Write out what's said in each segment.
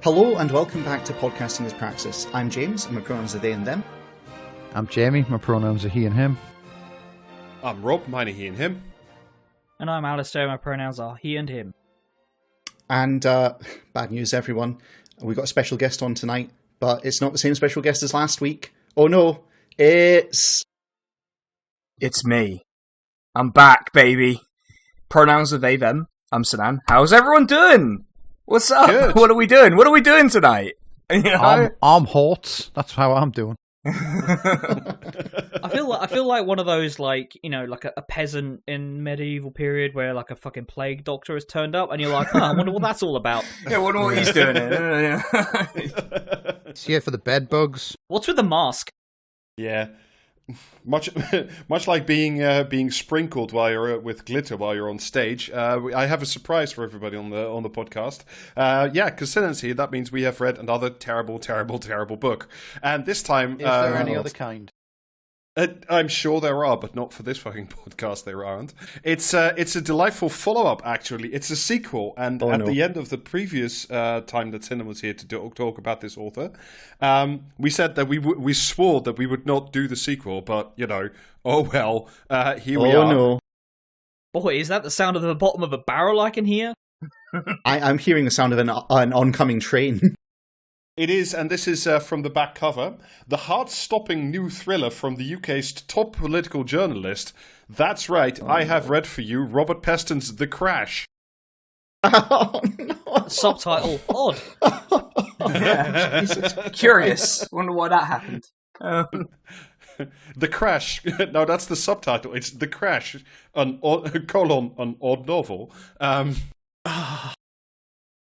Hello and welcome back to Podcasting as Praxis. I'm James, and my pronouns are they and them. I'm Jamie, my pronouns are he and him. I'm Rob, mine are he and him. And I'm Alasdair, my pronouns are he and him. And bad news, everyone. We've got a special guest on tonight, but it's not the same special guest as last week. Oh no, it's me. I'm back, baby. Pronouns are they, them. I'm Sinan. How's everyone doing? What's up? Good. What are we doing? What are we doing tonight? You know? I'm hot. That's how I'm doing. I feel like one of those, like, you know, like a peasant in medieval period where like a fucking plague doctor has turned up, and you're like, I wonder what that's all about. Yeah, I wonder what he's doing here. It's here for the bed bugs. What's with the mask? Yeah, much like being sprinkled while you're with glitter while you're on stage. I have a surprise for everybody on the podcast. Because Sinan's here. That means we have read another terrible book, and this time, Is there any other kind? I'm sure there are, but not for this fucking podcast. There aren't. It's a delightful follow-up. Actually, it's a sequel. And the end of the previous time that Sinan was here to talk about this author, we said that we swore that we would not do the sequel. But here we are. no. Boy, is that the sound of the bottom of a barrel I can hear? I'm hearing the sound of an oncoming train. It is, and this is from the back cover, the heart-stopping new thriller from the UK's top political journalist. That's right, I have read for you Robert Peston's The Crash. Oh, no. Subtitle odd. Yeah. Curious. Wonder why that happened. The Crash. No, that's the subtitle. It's The Crash, an odd novel.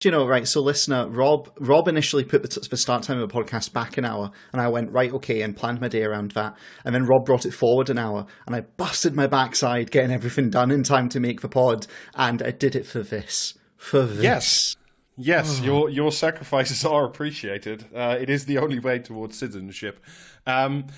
Do you know, right, so listener, Rob initially put the start time of the podcast back an hour, and I went, right, okay, and planned my day around that. And then Rob brought it forward an hour, and I busted my backside getting everything done in time to make the pod, and I did it for this. Yes, your sacrifices are appreciated. It is the only way towards citizenship. Robert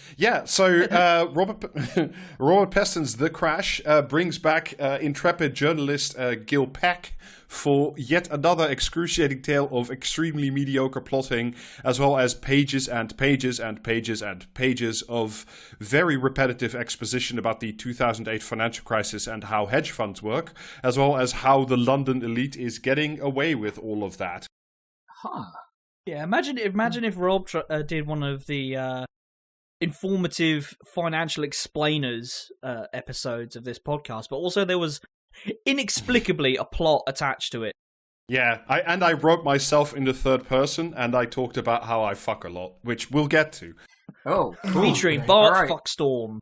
Peston's The Crash brings back intrepid journalist Gil Peck for yet another excruciating tale of extremely mediocre plotting, as well as pages and pages and pages and pages of very repetitive exposition about the 2008 financial crisis and how hedge funds work, as well as how the London elite is getting away with all of that. Huh. Yeah, imagine if Rob did one of the informative financial explainers episodes of this podcast, but also there was inexplicably a plot attached to it. Yeah, I wrote myself in the third person, and I talked about how I fuck a lot, which we'll get to. Oh, featuring Bart Fuckstorm.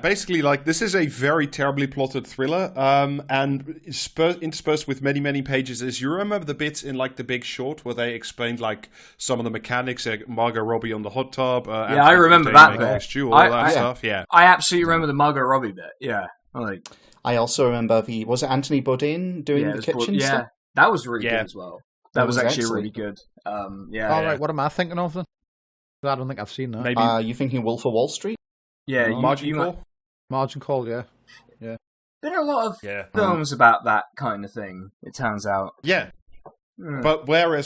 Basically, like, this is a very terribly plotted thriller, and interspersed with many pages is, you remember the bits in, like, The Big Short where they explained, like, some of the mechanics, Margot Robbie on the hot tub. I remember that bit. Stew, all that stuff. Yeah, I absolutely remember the Margot Robbie bit. Yeah, I also remember was it Anthony Bourdain doing the kitchen stuff? Yeah, that was really good as well. That was actually excellent. really good. Right, what am I thinking of then? I don't think I've seen that. Maybe you thinking Wolf of Wall Street? Yeah, Margin Call? Margin Call, yeah. There are a lot of films about that kind of thing, it turns out. Yeah. But where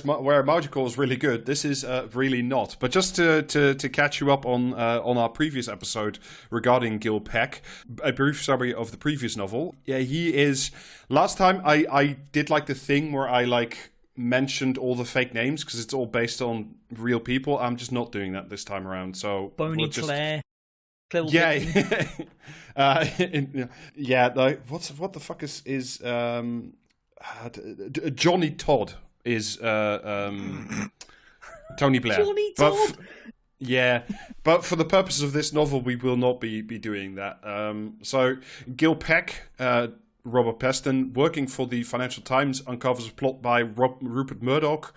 Margin Call is really good, this is really not. But just to catch you up on our previous episode regarding Gil Peck, a brief summary of the previous novel. Yeah, he is... Last time I did like the thing where I like mentioned all the fake names because it's all based on real people. I'm just not doing that this time around. So Boney Claire. Yeah. What the fuck is Johnny Todd is Tony Blair. Johnny Todd. But for the purpose of this novel, we will not be doing that. So Gil Peck, Robert Peston, working for the Financial Times, uncovers a plot by Rupert Murdoch,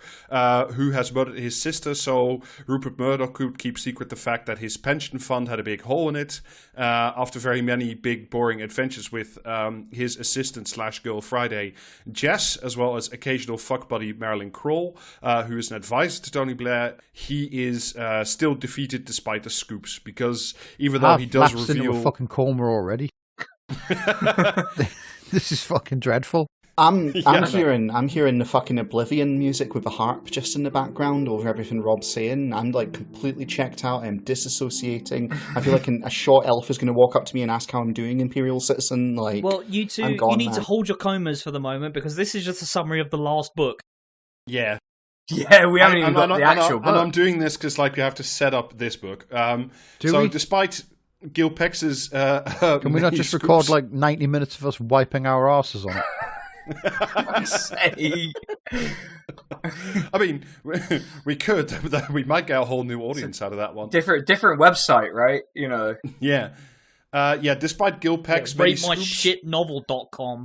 who has murdered his sister, so Rupert Murdoch could keep secret the fact that his pension fund had a big hole in it. After very many big, boring adventures with his assistant / girl Friday, Jess, as well as occasional fuck buddy Marilyn Kroll, who is an advisor to Tony Blair, he is still defeated despite the scoops, because even though he does reveal... into a fucking coma already. This is fucking dreadful. I'm hearing the fucking Oblivion music with a harp just in the background over everything Rob's saying. I'm like completely checked out. I'm disassociating. I feel like a short elf is going to walk up to me and ask how I'm doing, Imperial Citizen. Like, well, you two, you need to hold your comas for the moment because this is just a summary of the last book. Yeah. Yeah, we haven't even got the actual book. And I'm doing this because like you have to set up this book. Despite Gil Peck's... Can we not just record like 90 minutes of us wiping our asses on it? I mean, we could. We might get a whole new audience out of that one. Different website, right? You know. Yeah. Despite Gil Peck's RateMyShitNovel.com.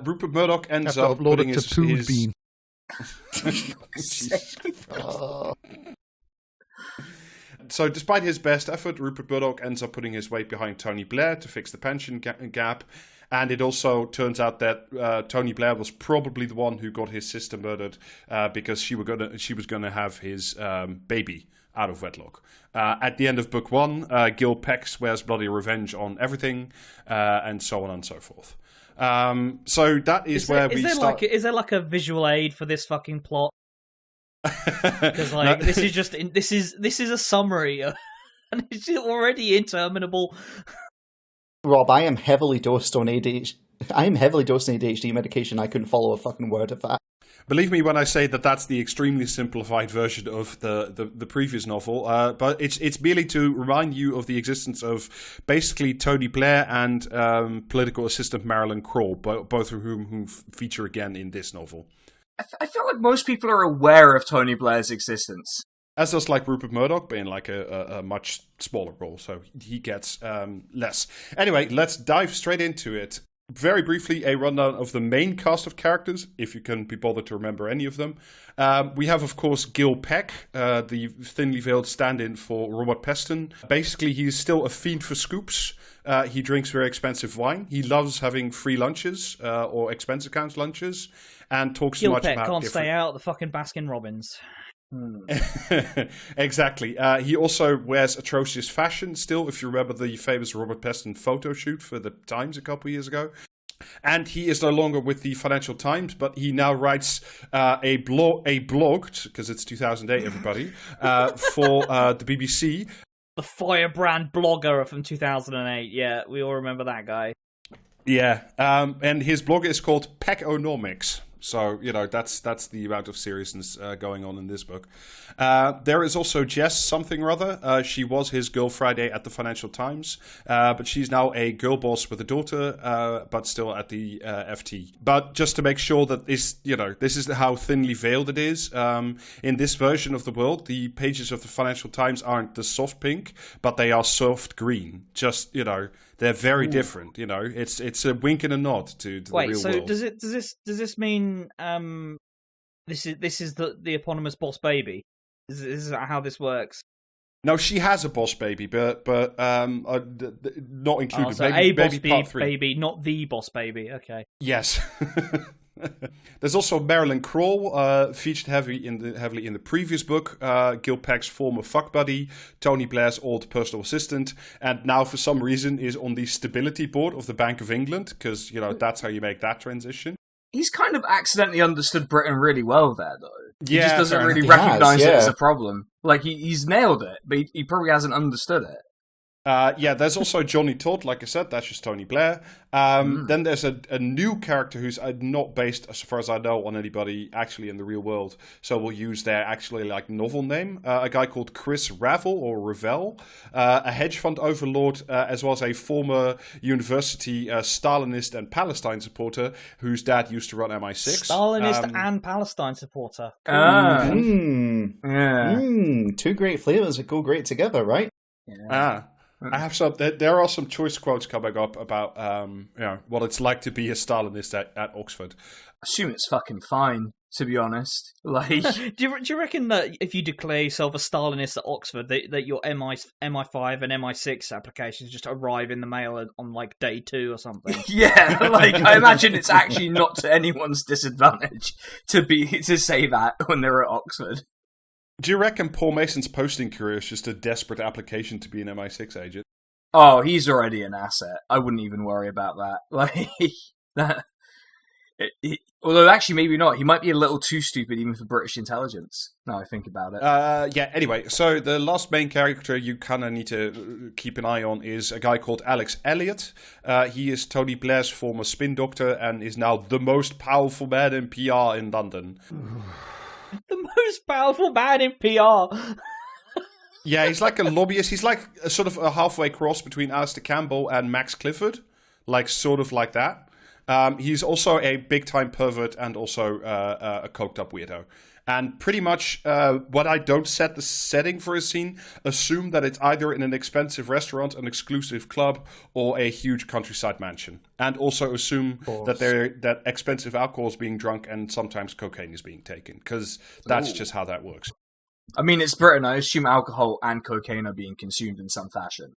Rupert Murdoch ends up upload putting it to Poolbean. So despite his best effort, Rupert Murdoch ends up putting his weight behind Tony Blair to fix the pension gap. And it also turns out that Tony Blair was probably the one who got his sister murdered because she was gonna have his baby out of wedlock. At the end of book 1, Gil Peck swears bloody revenge on everything, and so on and so forth. So that is where we start. Is there like a visual aid for this fucking plot? Because like this is a summary, and it's already interminable. Rob, I am heavily dosed on ADHD. I am heavily dosed on ADHD medication. I couldn't follow a fucking word of that. Believe me when I say that that's the extremely simplified version of the previous novel. But it's merely to remind you of the existence of basically Tony Blair and political assistant Marilyn Kroll, both of whom feature again in this novel. I feel like most people are aware of Tony Blair's existence. As does like Rupert Murdoch, being like a much smaller role, so he gets less. Anyway, let's dive straight into it. Very briefly, a rundown of the main cast of characters, if you can be bothered to remember any of them. We have, of course, Gil Peck, the thinly veiled stand-in for Robert Peston. Basically, he's still a fiend for scoops. He drinks very expensive wine. He loves having free lunches or expense account lunches, and talks too much Gil Peck about can't stay out the fucking Baskin Robbins. Exactly. He also wears atrocious fashion still, if you remember the famous Robert Peston photo shoot for the Times a couple of years ago. And he is no longer with the Financial Times, but he now writes a blog, because it's 2008, everybody, for the BBC. The firebrand blogger from 2008. Yeah, we all remember that guy. Yeah, and his blog is called Peckonomics. So, you know, that's the amount of seriousness going on in this book. There is also Jess something or other. She was his girl Friday at the Financial Times, but she's now a girl boss with a daughter, but still at the FT. But just to make sure that this is how thinly veiled it is. In this version of the world, the pages of the Financial Times aren't the soft pink, but they are soft green. Just, they're very different. It's a wink and a nod to the real world. Wait, so does this mean this is the eponymous boss baby? Is that how this works? No, she has a boss baby, but not included. So maybe boss part 3. baby, not the boss baby. Okay. Yes. There's also Marilyn Kroll, featured heavily in the previous book. Gil Peck's former fuck buddy, Tony Blair's old personal assistant, and now for some reason is on the stability board of the Bank of England, because that's how you make that transition. He's kind of accidentally understood Britain really well there, though. He Yeah, just doesn't really recognise it as a problem. Like, he's nailed it, but he probably hasn't understood it. There's also Johnny Todd, like I said, that's just Tony Blair. Then there's a new character who's not based, as far as I know, on anybody actually in the real world. So we'll use their actually novel name. A guy called Chris Ravel, or Ravel, a hedge fund overlord, as well as a former university Stalinist and Palestine supporter whose dad used to run MI6. Stalinist and Palestine supporter. Two great flavors that go great together, right? Yeah. I have some. There are some choice quotes coming up about what it's like to be a Stalinist at Oxford. I assume it's fucking fine, to be honest. Like, do you reckon that if you declare yourself a Stalinist at Oxford, that your MI5 and MI6 applications just arrive in the mail on like day 2 or something? Yeah, like I imagine it's actually not to anyone's disadvantage to say that when they're at Oxford. Do you reckon Paul Mason's posting career is just a desperate application to be an MI6 agent? Oh, he's already an asset. I wouldn't even worry about that. Like that. Although actually, maybe not. He might be a little too stupid even for British intelligence. Now I think about it. Yeah. Anyway, so the last main character you kind of need to keep an eye on is a guy called Alex Elliott. He is Tony Blair's former spin doctor and is now the most powerful man in PR in London. The most powerful man in PR. Yeah, he's like a lobbyist. He's like a sort of a halfway cross between Alasdair Campbell and Max Clifford, like sort of like that. He's also a big-time pervert and also a coked-up weirdo. And pretty much what I don't set the setting for a scene, assume that it's either in an expensive restaurant, an exclusive club, or a huge countryside mansion. And also assume that expensive alcohol is being drunk and sometimes cocaine is being taken, because that's just how that works. I mean, it's Britain. I assume alcohol and cocaine are being consumed in some fashion.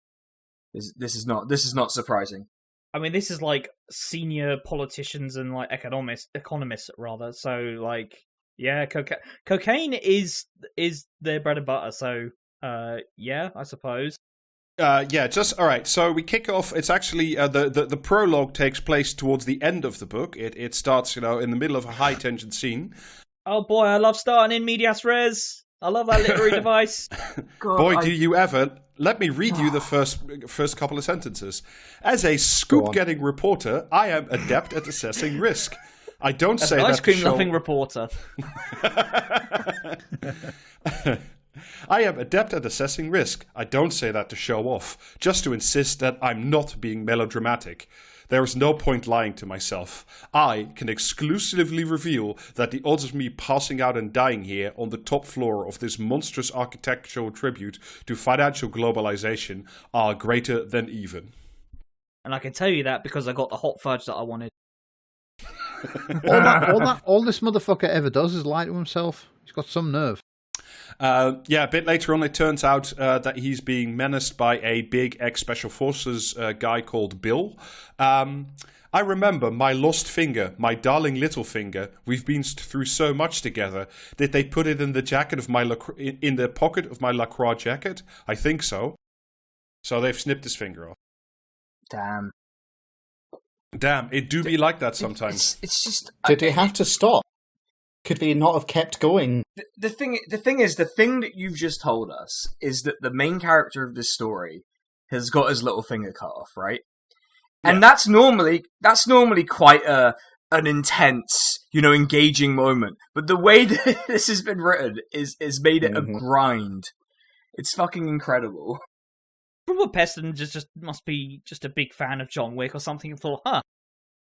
This is not surprising. I mean, this is like senior politicians and like economists rather. So like, yeah, cocaine is their bread and butter. So yeah, I suppose. Yeah, just all right. So we kick off. It's actually the prologue takes place towards the end of the book. It starts, in the middle of a high tension scene. Oh boy, I love starting in medias res. I love that literary device. God, Boy, do you ever. Let me read you the first couple of sentences. As a scoop-getting reporter, I am adept at assessing risk. I don't say that ice cream loving reporter. I am adept at assessing risk. I don't say that to show off, just to insist that I'm not being melodramatic. There is no point lying to myself. I can exclusively reveal that the odds of me passing out and dying here on the top floor of this monstrous architectural tribute to financial globalization are greater than even. And I can tell you that because I got the hot fudge that I wanted. All this motherfucker ever does is lie to himself. He's got some nerve. Yeah, a bit later on, it turns out that he's being menaced by a big ex-Special Forces guy called Bill. I remember my lost finger, my darling little finger. We've been through so much together. Did they put it in the jacket of in the pocket of my LaCroix jacket? I think so. So they've snipped his finger off. Damn, it do be like that sometimes. It's just. Did they have to stop? Could they not have kept going? The thing that you've just told us is that the main character of this story has got his little finger cut off, right? Yeah. And that's normally quite an intense, engaging moment. But the way that this has been written is made it a grind. It's fucking incredible. Robert Peston just must be just a big fan of John Wick or something and thought, I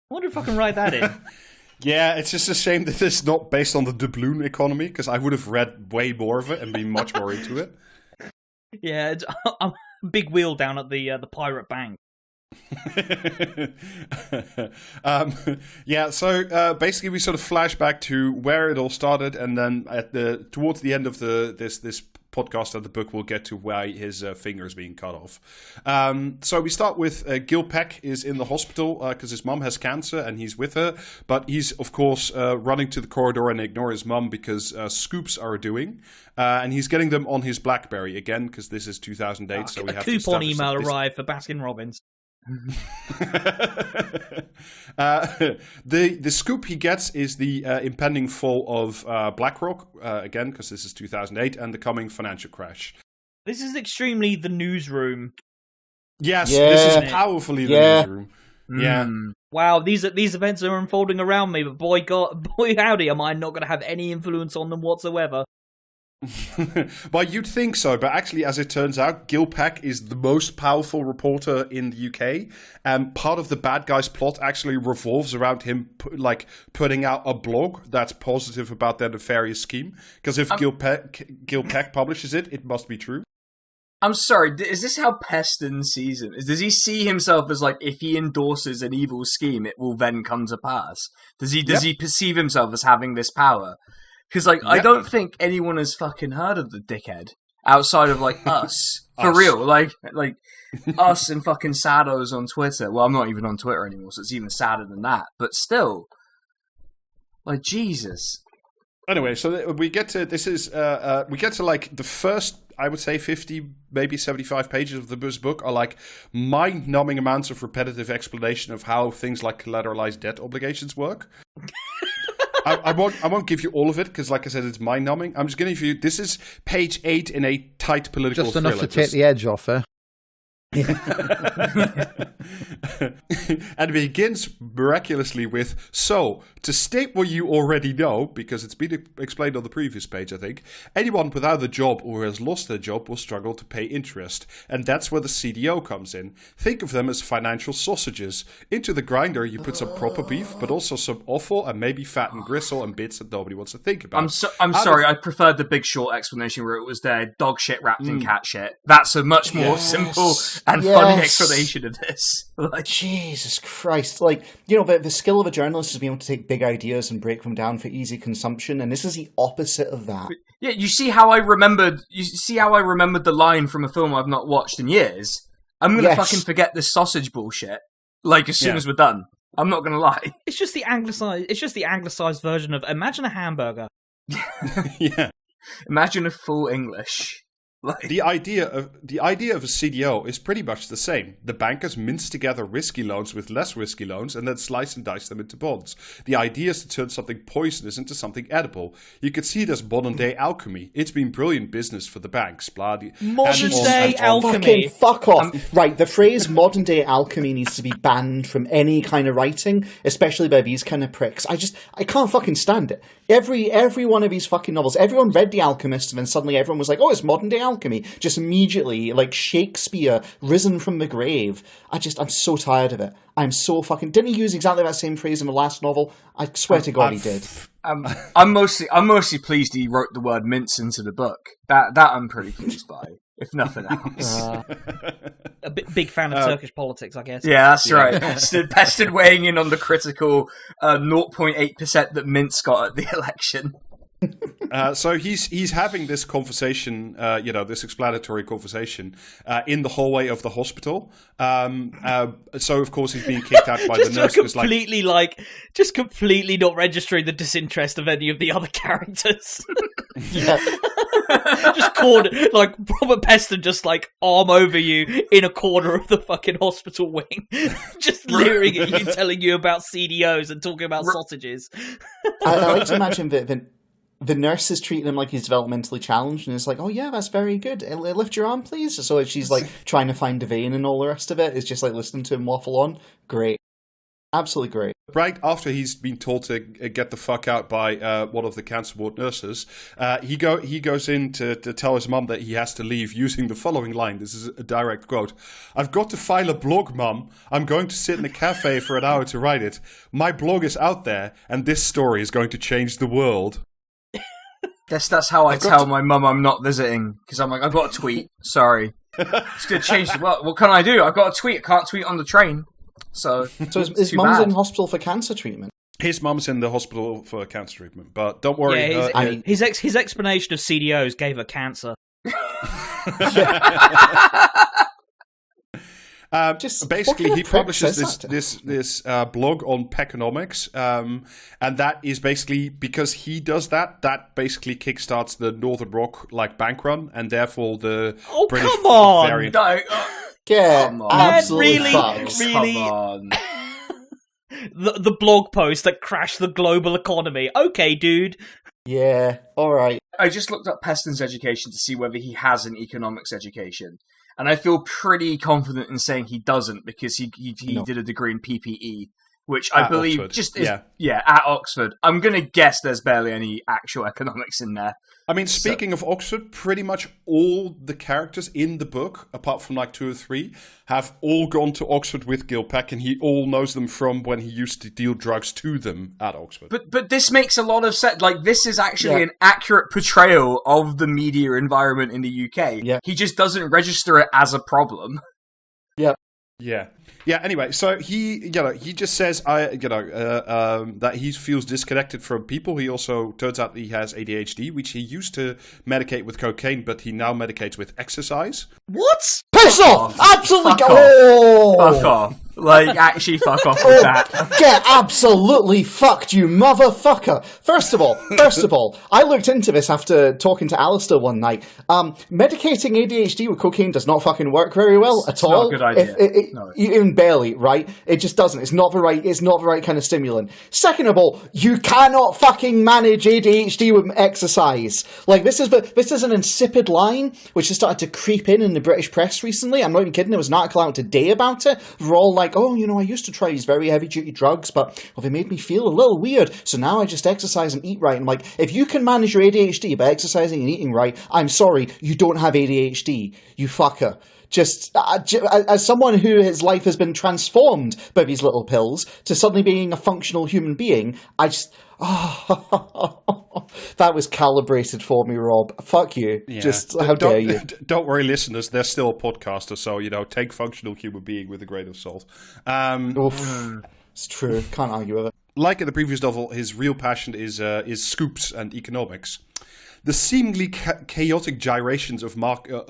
wonder if I can write that in. Yeah, it's just a shame that it's not based on the doubloon economy, because I would have read way more of it and been much more into it. Yeah, I'm a big wheel down at the pirate bank. Yeah, so basically we sort of flash back to where it all started, and then towards the end of this podcast of the book, we'll get to why his finger is being cut off. So we start with Gil Peck is in the hospital because his mum has cancer and he's with her, but he's of course running to the corridor and ignore his mum because scoops are doing, and he's getting them on his BlackBerry again because this is 2008. So we have a coupon to email arrived for Baskin Robbins. The scoop he gets is the impending fall of BlackRock again because this is 2008 and the coming financial crash. This is extremely the newsroom. Yes, this is powerfully the newsroom. Yeah. Wow, these events are unfolding around me, but boy howdy, am I not going to have any influence on them whatsoever. Well, you'd think so, but actually, as it turns out, Gil Peck is the most powerful reporter in the UK, and part of the bad guy's plot actually revolves around him putting out a blog that's positive about their nefarious scheme. Because if Gil Peck publishes it, it must be true. I'm sorry, is this how Peston sees him? Does he see himself as if he endorses an evil scheme, it will then come to pass? Does he perceive himself as having this power? Because, I don't think anyone has fucking heard of the dickhead outside of, us. For real. Like us and fucking saddos on Twitter. Well, I'm not even on Twitter anymore, so it's even sadder than that. But still. Jesus. Anyway, so we get to like the first, I would say 50, maybe 75 pages of this book are like mind-numbing amounts of repetitive explanation of how things like collateralized debt obligations work. I won't give you all of it because, like I said, it's mind-numbing. I'm just going to give you, this is page 8 in a tight political just enough thriller. to take the edge off, eh? And it begins miraculously with, so, to state what you already know, because it's been explained on the previous page, I think, anyone without a job or who has lost their job will struggle to pay interest. And that's where the CDO comes in. Think of them as financial sausages. Into the grinder, you put some proper beef, but also some offal and maybe fat and gristle and bits that nobody wants to think about. I'm sorry, I preferred the Big Short explanation where it was their dog shit wrapped in cat shit. That's a much more simple and funny explanation of this. Like, Jesus Christ. Like, you know, the skill of a journalist is being able to take big ideas and break them down for easy consumption, and this is the opposite of that. yeah, you see how I remembered the line from a film I've not watched in years? I'm gonna fucking forget this sausage bullshit, like, as soon as we're done. I'm not gonna lie. It's just the anglicized version of imagine a hamburger. Yeah. Imagine a full English. Like, The idea of a CDO is pretty much the same. The bankers mince together risky loans with less risky loans and then slice and dice them into bonds. The idea is to turn something poisonous into something edible. You could see it as modern-day alchemy. It's been brilliant business for the banks. Modern-day Fucking alchemy. fuck off. Right, the phrase modern-day alchemy needs to be banned from any kind of writing, especially by these kind of pricks. I can't fucking stand it. Every one of these fucking novels, everyone read The Alchemist and then suddenly everyone was like, oh, it's modern-day alchemy. Just immediately, like Shakespeare risen from the grave. I'm so tired of it. I'm so fucking... Didn't he use exactly that same phrase in the last novel? I swear to God he did. I'm mostly pleased he wrote the word mince into the book. That I'm pretty pleased by, if nothing else. A big fan of Turkish politics, I guess. Yeah, that's right. Peston weighing in on the critical 0.8% that Mintz got at the election. So he's having this conversation, this explanatory conversation in the hallway of the hospital. So of course he's being kicked out by the nurse. Just completely not registering the disinterest of any of the other characters. Just cornered, like Robert Peston, just like arm over you in a corner of the fucking hospital wing, just leering at you, telling you about CDOs and talking about sausages. I like to imagine that the nurse is treating him like he's developmentally challenged, and it's like, oh yeah, that's very good. Lift your arm, please. So she's like trying to find a vein and all the rest of it. It's just like listening to him waffle on. Great. Absolutely great. Right after he's been told to get the fuck out by one of the cancer ward nurses, he goes in to tell his mum that he has to leave using the following line. This is a direct quote. "I've got to file a blog, Mum. I'm going to sit in a cafe for an hour to write it. My blog is out there, and this story is going to change the world." Guess that's how I tell my mum I'm not visiting, because I'm like, I've got a tweet. Sorry. It's going to change the world. What can I do? I've got a tweet. I can't tweet on the train. So his mum's in hospital for cancer treatment. His mum's in the hospital for cancer treatment, but don't worry. Yeah, his explanation of CDOs gave her cancer. Basically, he publishes this blog on Peckonomics, and that is basically because he does that. That basically kickstarts the Northern Rock bank run, and therefore the British come on, variant. Absolutely really. Come on. The blog post that crashed the global economy. Okay, dude. Yeah, all right. I just looked up Peston's education to see whether he has an economics education. And I feel pretty confident in saying he doesn't, because he did a degree in PPE, which I believe Oxford. just is at Oxford. I'm going to guess there's barely any actual economics in there. I mean, speaking of Oxford, pretty much all the characters in the book, apart from 2 or 3, have all gone to Oxford with Gil Peck, and he all knows them from when he used to deal drugs to them at Oxford. But this makes a lot of sense. This is actually an accurate portrayal of the media environment in the UK. Yeah. He just doesn't register it as a problem. Yeah. Yeah. Anyway, so he just says, that he feels disconnected from people. He also turns out that he has ADHD, which he used to medicate with cocaine, but he now medicates with exercise. What? Piss off! Absolutely Fuck go. off. Oh! Fuck off. Like, actually fuck off with that. Get absolutely fucked, you motherfucker! First of all, I looked into this after talking to Alasdair one night. Medicating ADHD with cocaine does not fucking work very well at all. It's not a good idea. No. Even barely, right? It just doesn't. It's not the right kind of stimulant. Second of all, you cannot fucking manage ADHD with exercise. Like, this is an insipid line which has started to creep in the British press recently. I'm not even kidding. There was an article out today about it. We're all like, oh, I used to try these very heavy-duty drugs, but they made me feel a little weird, so now I just exercise and eat right. I'm like, if you can manage your ADHD by exercising and eating right, I'm sorry, you don't have ADHD, you fucker. Just, as someone who his life has been transformed by these little pills to suddenly being a functional human being, I just... that was calibrated for me, Rob. Fuck you. Yeah. Just, how dare you? Don't worry, listeners. They're still a podcaster, so, take functional human being with a grain of salt. It's true. Can't argue with it. Like in the previous novel, his real passion is scoops and economics. The seemingly chaotic gyrations of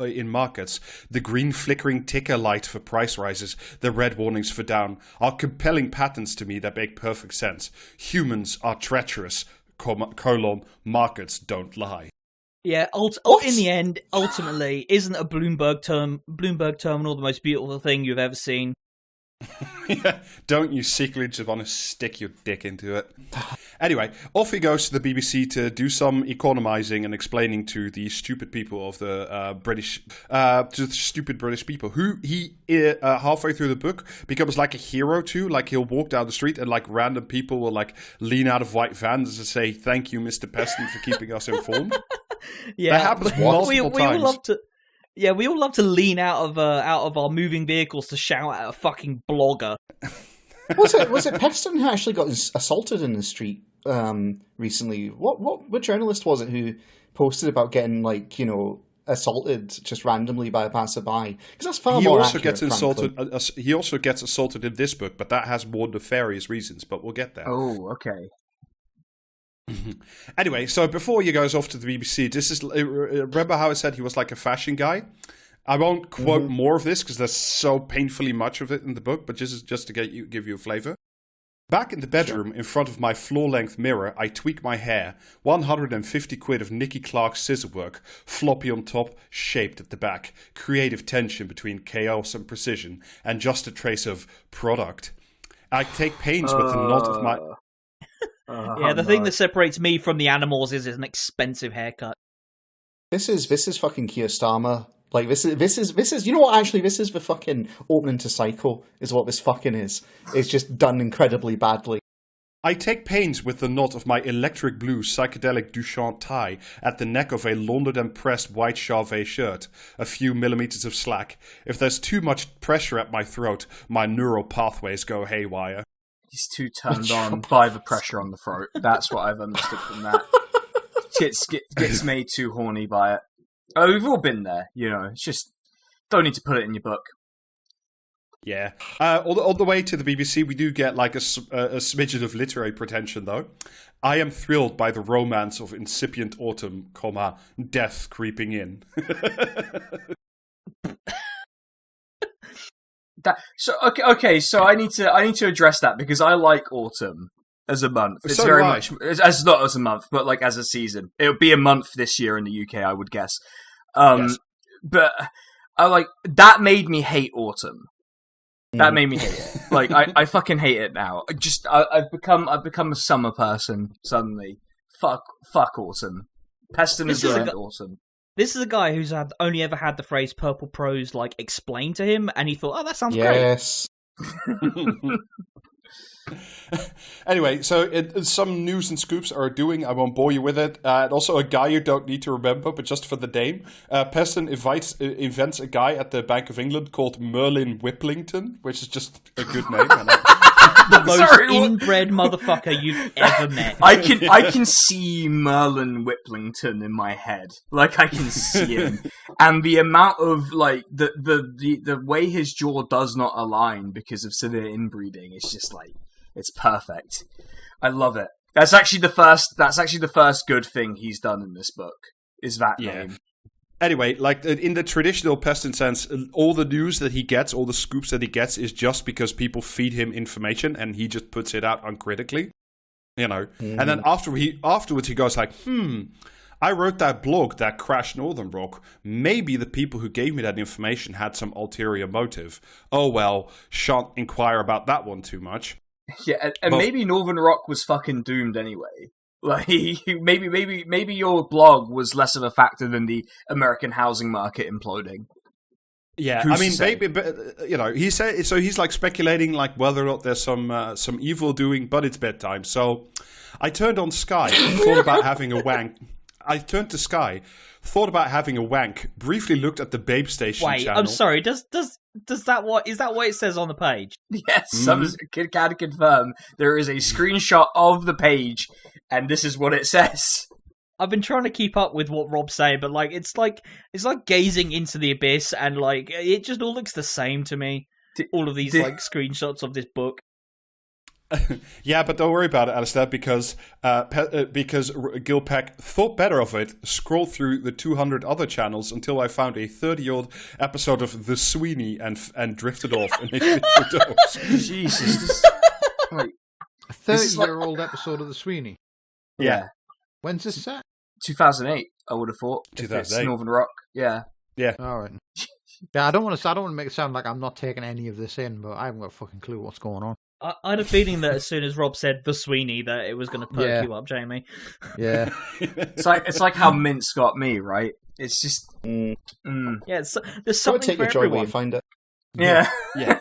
in markets, the green flickering ticker light for price rises, the red warnings for down, are compelling patterns to me that make perfect sense. Humans are treacherous, markets don't lie. Yeah, in the end, ultimately, isn't a Bloomberg terminal the most beautiful thing you've ever seen? Yeah, don't you secretly just want to stick your dick into it? Anyway, off he goes to the BBC to do some economizing and explaining to the stupid people of the stupid British people, who he halfway through the book becomes like a hero to. Like, he'll walk down the street and like random people will like lean out of white vans and say, "Thank you, Mr. Peston, for keeping us informed." Yeah, that happens multiple times. We all love to lean out of our moving vehicles to shout at a fucking blogger. Was it Peston who actually got assaulted in the street recently? What journalist was it who posted about getting assaulted just randomly by a passerby? Because that's far more accurate, frankly. He also gets assaulted in this book, but that has more nefarious reasons. But we'll get there. Oh, okay. Anyway, so before he goes off to the BBC, remember how I said he was like a fashion guy? I won't quote more of this because there's so painfully much of it in the book, but just to give you a flavor. Back in the bedroom, in front of my floor-length mirror, I tweak my hair. 150 quid of Nicky Clark's scissor work, floppy on top, shaped at the back. Creative tension between chaos and precision, and just a trace of product. I take pains with the knot of my... the thing that separates me from the animals is an expensive haircut. This is fucking Keir Starmer. Like, this is you know what, actually, this is the fucking opening to Psycho, is what this fucking is. It's just done incredibly badly. I take pains with the knot of my electric blue psychedelic Duchamp tie at the neck of a laundered and pressed white Charvet shirt, a few millimeters of slack. If there's too much pressure at my throat, my neural pathways go haywire. He's too turned on by the pressure on the throat. That's what I've understood from that. Gets made too horny by it. Oh, we've all been there, It's just, don't need to put it in your book. Yeah. On the way to the BBC, we do get like a smidgen of literary pretension, though. I am thrilled by the romance of incipient autumn, death creeping in. So I need to address that because I like autumn as a month. It's so very do I. much as not as a month, but like as a season. It would be a month this year in the UK, I would guess. Yes. But I that made me hate autumn. That made me hate it. Like I fucking hate it now. I've become a summer person suddenly. Fuck autumn. Peston has learned autumn. This is a guy who's only ever had the phrase purple prose explained to him, and he thought, "Oh, that sounds great." Yes. Anyway, so some news and scoops are doing. I won't bore you with it. And also a guy you don't need to remember, but just for the name. Peston invents a guy at the Bank of England called Merlin Whipplington, which is just a good name. most inbred motherfucker you've ever met. I can see Merlin Whiplington in my head. Like, I can see him. And the amount of, like, the way his jaw does not align because of severe inbreeding is just, like, it's perfect. I love it. That's actually the first good thing he's done in this book, is that name. Anyway, like in the traditional Peston sense, all the news that he gets, all the scoops that he gets, is just because people feed him information and he just puts it out uncritically, you know. And then afterwards he goes like, I wrote that blog that crashed Northern Rock. Maybe the people who gave me that information had some ulterior motive. Oh well, shan't inquire about that one too much. Yeah, and maybe Northern Rock was fucking doomed anyway. Like, maybe your blog was less of a factor than the American housing market imploding. Yeah, I mean, maybe, but, you know, he said so. He's like speculating like whether or not there's some evil doing, but it's bedtime. So I turned on Sky, thought about having a wank. I turned to Sky, thought about having a wank. Briefly looked at the Babe Station channel. I'm sorry. Does that what is that what it says on the page? Yes, can confirm there is a screenshot of the page. And this is what it says. I've been trying to keep up with what Rob's saying, but like it's like gazing into the abyss, and like it just all looks the same to me. All of these like screenshots of this book. Yeah, but don't worry about it, Alasdair, because Gil Peck thought better of it, scrolled through the 200 other channels until I found a 30-year-old episode of The Sweeney and drifted off. And Jesus, a 30-year-old episode of The Sweeney. Yeah. When's this set? 2008, I would have thought. 2008. Northern Rock. Yeah. All right. Yeah, I don't want to make it sound like I'm not taking any of this in, but I haven't got a fucking clue what's going on. I had a feeling that as soon as Rob said The Sweeney, that it was going to perk you up, Jamie. Yeah. It's like how Mintz got me, right? It's just... Yeah, there's something for everyone. Where you find it. Yeah. Yeah.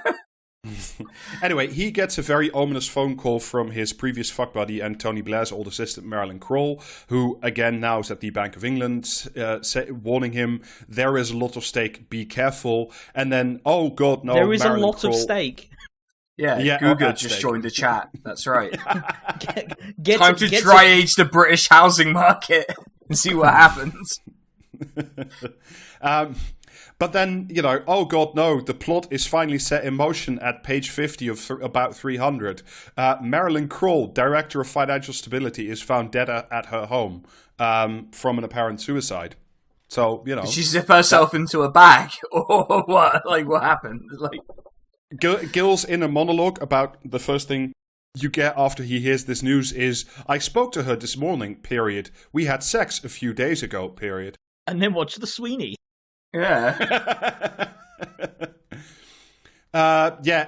Anyway, he gets a very ominous phone call from his previous fuck buddy and Tony Blair's old assistant Marilyn Kroll, who again now is at the Bank of England, warning him there is a lot of stake, be careful. And then, oh god, no, there is Marilyn a lot Kroll... of stake. Yeah, Google just joined the chat. That's right. Time to dry age the British housing market and see what happens. But then, you know, oh god, no, the plot is finally set in motion at page 50 of about 300. Marilyn Kroll, Director of Financial Stability, is found dead at her home from an apparent suicide. So, you know. Did she zip herself into a bag? Or what? Like, what happened? Like, Gil's inner monologue about the first thing you get after he hears this news is, I spoke to her this morning, period. We had sex a few days ago, period. And then watch The Sweeney. Yeah.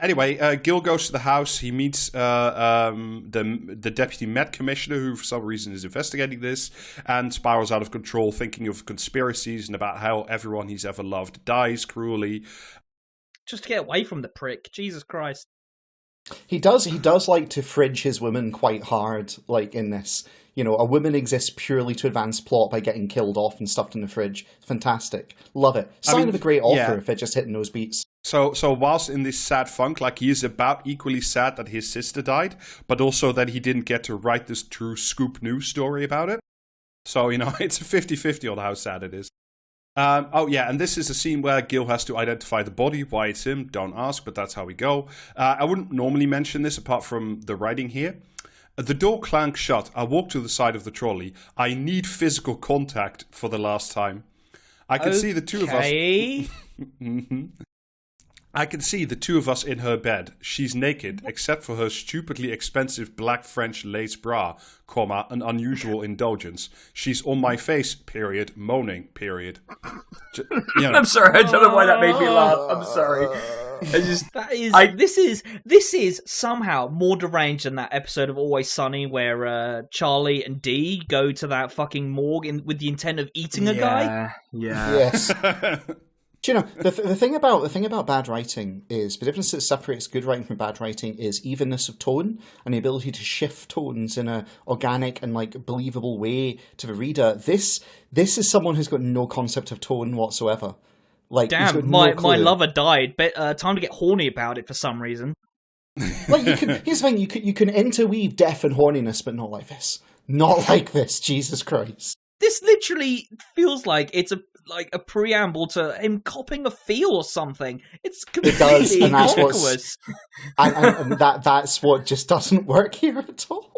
Anyway, Gil goes to the house. He meets the deputy Met commissioner, who for some reason is investigating this, and spirals out of control, thinking of conspiracies and about how everyone he's ever loved dies cruelly. Just to get away from the prick. Jesus Christ. He does like to fridge his women quite hard, like in this. You know, a woman exists purely to advance plot by getting killed off and stuffed in the fridge. Fantastic. Love it. Sign of a great author if it just hitting those beats. So whilst in this sad funk, like he is about equally sad that his sister died, but also that he didn't get to write this true scoop news story about it. So, you know, it's a 50-50 on how sad it is. And this is a scene where Gil has to identify the body. Why it's him, don't ask, but that's how we go. I wouldn't normally mention this apart from the writing here. The door clanked shut. I walked to the side of the trolley. I need physical contact for the last time. I can see the two of us. Mm-hmm. I can see the two of us in her bed. She's naked, except for her stupidly expensive black French lace bra, comma, an unusual indulgence. She's on my face, period, moaning, period. You know. I'm sorry, I don't know why that made me laugh. I'm sorry. This is somehow more deranged than that episode of Always Sunny where Charlie and Dee go to that fucking morgue with the intent of eating a guy. Yeah. Yes. Do you know, the thing about bad writing is the difference that separates good writing from bad writing is evenness of tone and the ability to shift tones in a organic and like believable way to the reader. This is someone who's got no concept of tone whatsoever. Like, damn, my lover died, but time to get horny about it for some reason. Like here's the thing: you can interweave death and horniness, but not like this. Not like this. Jesus Christ! This literally feels like it's a preamble to him copping a feel or something. It's completely It does, and that's innocuous. and that's what just doesn't work here at all.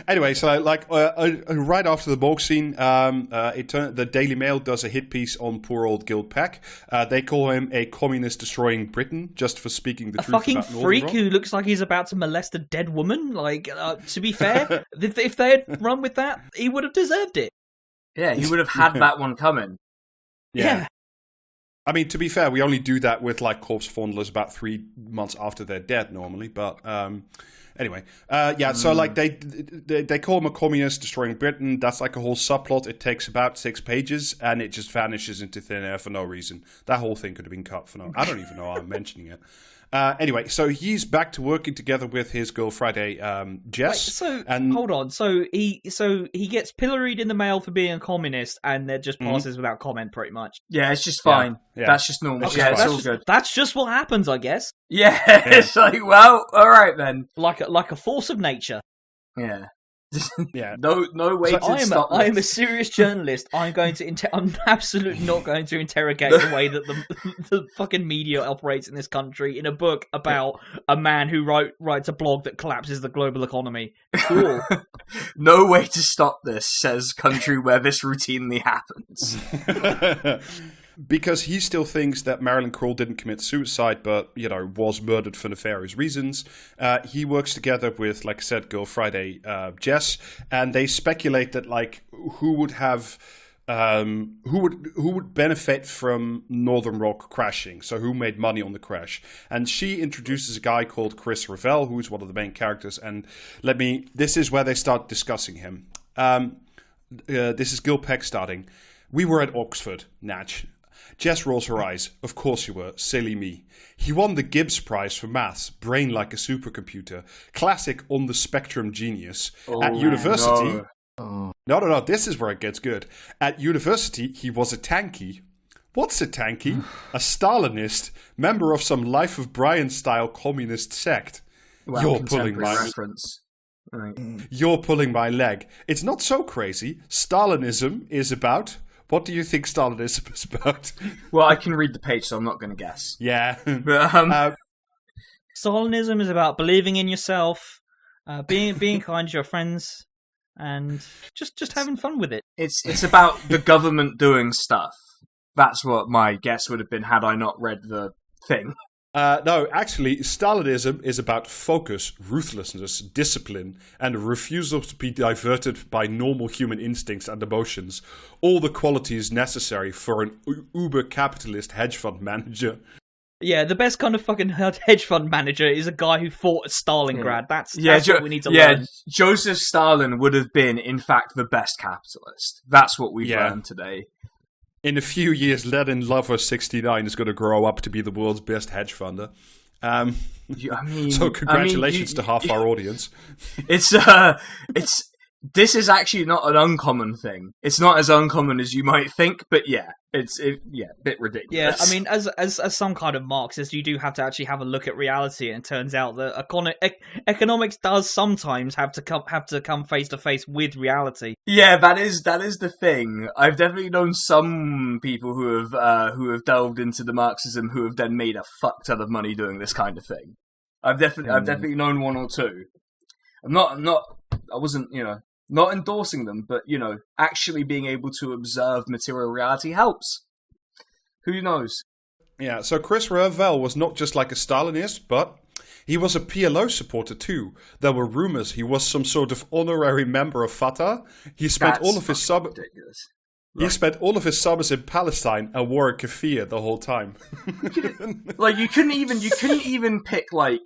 Anyway, so right after the Morgue scene, the Daily Mail does a hit piece on poor old Gil Peck. They call him a communist destroying Britain just for speaking the truth. A fucking freak who looks like he's about to molest a dead woman. Like, to be fair, if they had run with that, he would have deserved it. Yeah, he would have had that one coming. Yeah. I mean, to be fair, we only do that with like corpse fondlers about 3 months after they're dead normally, but. Anyway, so like they call him a communist destroying Britain. That's like a whole subplot. It takes about 6 pages and it just vanishes into thin air for no reason. That whole thing could have been cut for no. I don't even know why I'm mentioning it. Anyway, so he's back to working together with his girl Friday, Jess. Wait, hold on. So he gets pilloried in the mail for being a communist, and that just passes without comment, pretty much. Yeah, it's just fine. Yeah. That's just normal. Okay, it's all good. That's just what happens, I guess. Yeah, it's like, well, all right then. Like a force of nature. Yeah. Yeah. No way to stop this. I am a serious journalist. I'm absolutely not going to interrogate the way that the fucking media operates in this country in a book about a man who writes a blog that collapses the global economy. Cool. No way to stop this, says country where this routinely happens. Because he still thinks that Marilyn Kroll didn't commit suicide, but, was murdered for nefarious reasons. He works together with, like I said, Girl Friday, Jess, and they speculate that, like, who would benefit from Northern Rock crashing? So who made money on the crash? And she introduces a guy called Chris Revell, who's one of the main characters. And this is where they start discussing him. This is Gil Peck starting. We were at Oxford, Natch. Jess rolls her eyes. Of course you were. Silly me. He won the Gibbs Prize for maths. Brain like a supercomputer. Classic on the spectrum genius. At university... No. This is where it gets good. At university, he was a tanky. What's a tanky? A Stalinist. Member of some Life of Brian-style communist sect. Wow, You're pulling my... reference. Right. You're pulling my leg. It's not so crazy. Stalinism is about... What do you think Stalinism is about? Well, I can read the page, so I'm not going to guess. Yeah. Stalinism is about believing in yourself, being kind to your friends, and just having fun with it. It's about the government doing stuff. That's what my guess would have been had I not read the thing. No, actually, Stalinism is about focus, ruthlessness, discipline, and a refusal to be diverted by normal human instincts and emotions. All the qualities necessary for an uber-capitalist hedge fund manager. Yeah, the best kind of fucking hedge fund manager is a guy who fought at Stalingrad. That's what we need to learn. Joseph Stalin would have been, in fact, the best capitalist. That's what we've learned today. In a few years, Lenin Lover 69 is going to grow up to be the world's best hedge funder. So congratulations to half our audience. This is actually not an uncommon thing. It's not as uncommon as you might think, but it's a bit ridiculous. Yeah, I mean, as some kind of Marxist, you do have to actually have a look at reality, and it turns out that economics does sometimes have to come face to face with reality. Yeah, that is the thing. I've definitely known some people who have delved into the Marxism who have then made a fuck ton of money doing this kind of thing. I've definitely known one or two. I wasn't, not endorsing them, but, actually being able to observe material reality helps. Who knows? Yeah, so Chris Revell was not just like a Stalinist, but he was a PLO supporter too. There were rumors he was some sort of honorary member of Fatah. He spent all of his summers in Palestine and wore a keffiyeh the whole time. You couldn't even pick, like,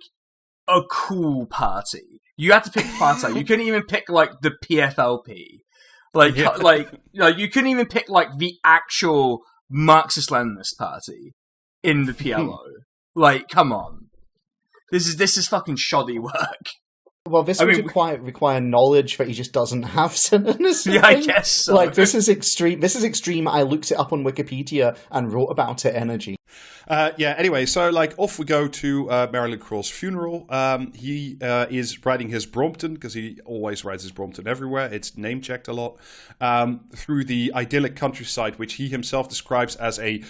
a cool party. You had to pick Fatah. You couldn't even pick, like, the PFLP. You couldn't even pick, like, the actual Marxist-Leninist party in the PLO. Like, come on. This is fucking shoddy work. Well, this would require knowledge that he just doesn't have, Sinan. Yeah, I guess so. Like, this is extreme. I looked it up on Wikipedia and wrote about it energy. Anyway, so off we go to Marilyn Kroll's funeral. He is riding his Brompton, because he always rides his Brompton everywhere. It's name checked a lot. Through the idyllic countryside, which he himself describes as a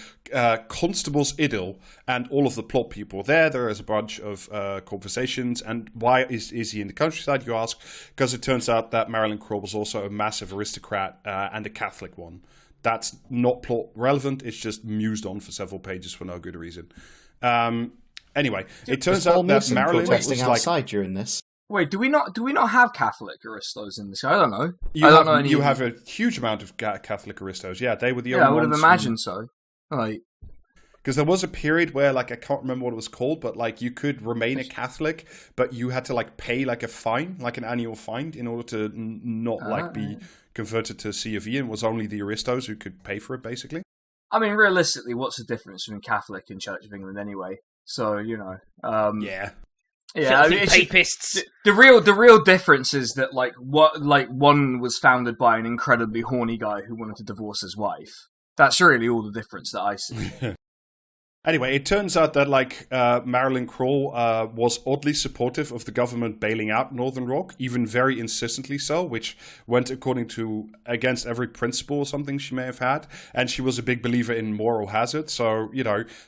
constable's idyll, and all of the plot people there. There is a bunch of conversations. And why is he in the countryside, you ask? Because it turns out that Marilyn Kroll was also a massive aristocrat and a Catholic one. That's not plot relevant. It's just mused on for several pages for no good reason. Anyway, it turns out that Marilyn protesting was outside during this. Wait, do we not have Catholic aristos in this? I don't know. You have a huge amount of Catholic aristos. Yeah, they were the only ones. Yeah, I would have imagined so. Like, because there was a period where, I can't remember what it was called, but you could remain a Catholic, but you had to pay a fine, an annual fine, in order to not be converted to C of E, and it was only the aristos who could pay for it, basically. I mean, realistically, what's the difference between Catholic and Church of England anyway? So Yeah, I mean, papists. The real difference is that one was founded by an incredibly horny guy who wanted to divorce his wife. That's really all the difference that I see. Anyway, it turns out that Marilyn Kroll was oddly supportive of the government bailing out Northern Rock, even very insistently so, which went against every principle or something she may have had. And she was a big believer in moral hazard, so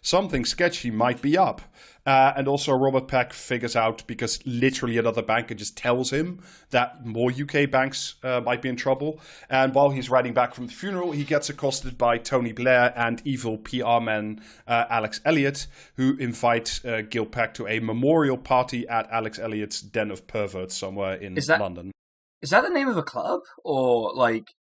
something sketchy might be up. And also Robert Peck figures out, because literally another banker just tells him that more UK banks might be in trouble. And while he's riding back from the funeral, he gets accosted by Tony Blair and evil PR man Alex Elliott, who invite Gil Peck to a memorial party at Alex Elliott's Den of Perverts somewhere in London. Is that the name of a club, or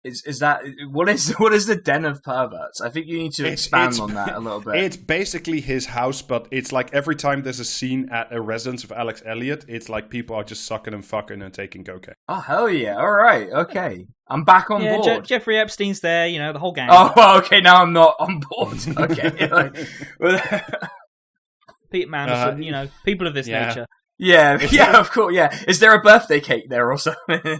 is that what is the Den of Perverts? I think you need to expand on that a little bit. It's basically his house, but it's every time there's a scene at a residence of Alex Elliott, it's people are just sucking and fucking and taking cocaine. Oh hell yeah! All right, okay, I'm back on board. Jeffrey Epstein's there, the whole gang. Oh, okay, now I'm not on board. Okay, Pete Mandelson, people of this nature. Yeah, of course, yeah. Is there a birthday cake there or something?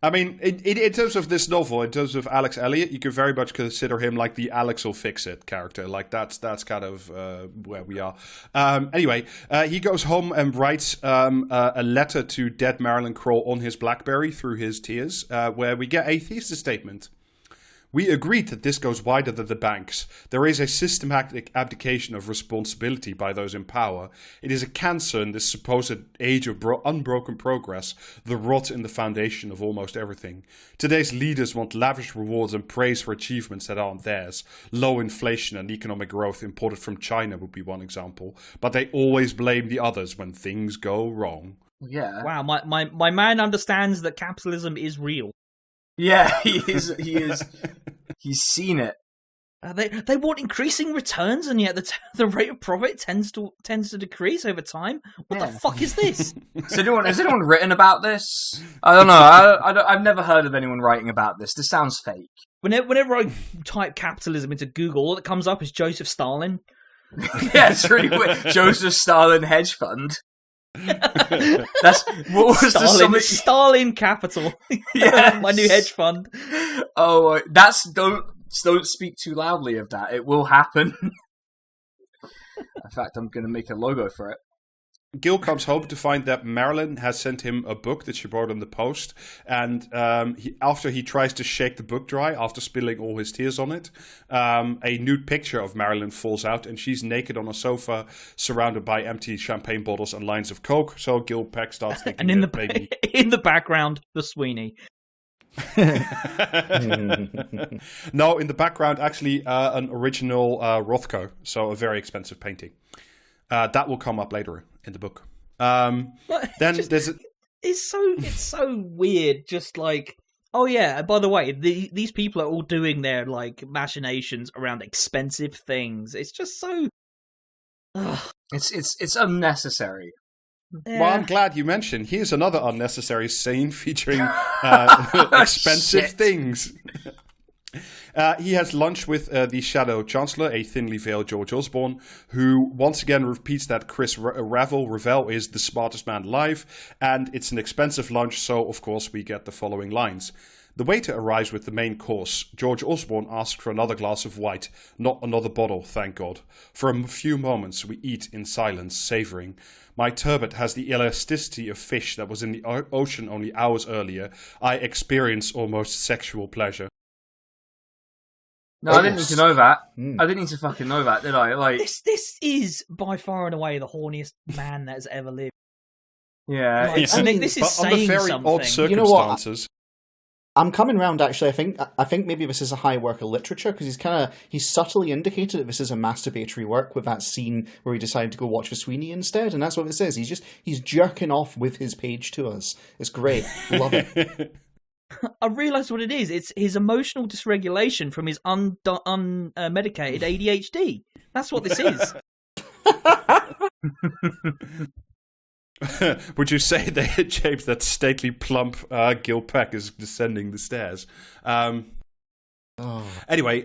I mean, in terms of this novel, in terms of Alex Elliott, you could very much consider him like the Alex-will-fix-it character. That's kind of where we are. Anyway, he goes home and writes a letter to dead Marilyn Kroll on his BlackBerry through his tears, where we get a thesis statement. We agreed that this goes wider than the banks. There is a systematic abdication of responsibility by those in power. It is a cancer in this supposed age of unbroken progress, the rot in the foundation of almost everything. Today's leaders want lavish rewards and praise for achievements that aren't theirs. Low inflation and economic growth imported from China would be one example. But they always blame the others when things go wrong. Yeah. Wow, my man understands that capitalism is real. Yeah, he is. He's seen it. They want increasing returns, and yet the rate of profit tends to decrease over time. What the fuck is this? Has anyone written about this? I don't know. I've never heard of anyone writing about this. This sounds fake. Whenever I type capitalism into Google, all that comes up is Joseph Stalin. Yeah, it's really weird. Joseph Stalin hedge fund. That's what was Stalin Capital. Yeah, my new hedge fund. Oh, don't speak too loudly of that. It will happen. In fact, I'm going to make a logo for it. Gil comes home to find that Marilyn has sent him a book that she brought in the post, and after he tries to shake the book dry after spilling all his tears on it, a nude picture of Marilyn falls out, and she's naked on a sofa surrounded by empty champagne bottles and lines of coke. So Gil Peck starts thinking, and in the background, the Sweeney. No, in the background, actually, an original Rothko, so a very expensive painting. That will come up later in the book. It's so weird. Just oh yeah. By the way, these people are all doing their machinations around expensive things. It's just so. It's unnecessary. Yeah. Well, I'm glad you mentioned. Here's another unnecessary scene featuring expensive things. He has lunch with the Shadow Chancellor, a thinly veiled George Osborne, who once again repeats that Chris Ravel is the smartest man alive, and it's an expensive lunch, so of course we get the following lines. The waiter arrives with the main course. George Osborne asks for another glass of white, not another bottle, thank God. For a few moments we eat in silence, savouring. My turbot has the elasticity of fish that was in the ocean only hours earlier. I experience almost sexual pleasure. No, I didn't need to know that. I didn't need to fucking know that, did I? Like, This is by far and away the horniest man that has ever lived. yeah, Like, it's, I think this is But under saying very something. odd circumstances. You know what? I'm coming round. Actually, I think maybe this is a high work of literature because he's subtly indicated that this is a masturbatory work with that scene where he decided to go watch for Sweeney instead, and that's what this is. He's jerking off with his page to us. It's great. Love it. I realised what it is. It's his emotional dysregulation from his unmedicated ADHD. That's what this is. Would you say that, James, that stately plump Gil Peck is descending the stairs? Anyway,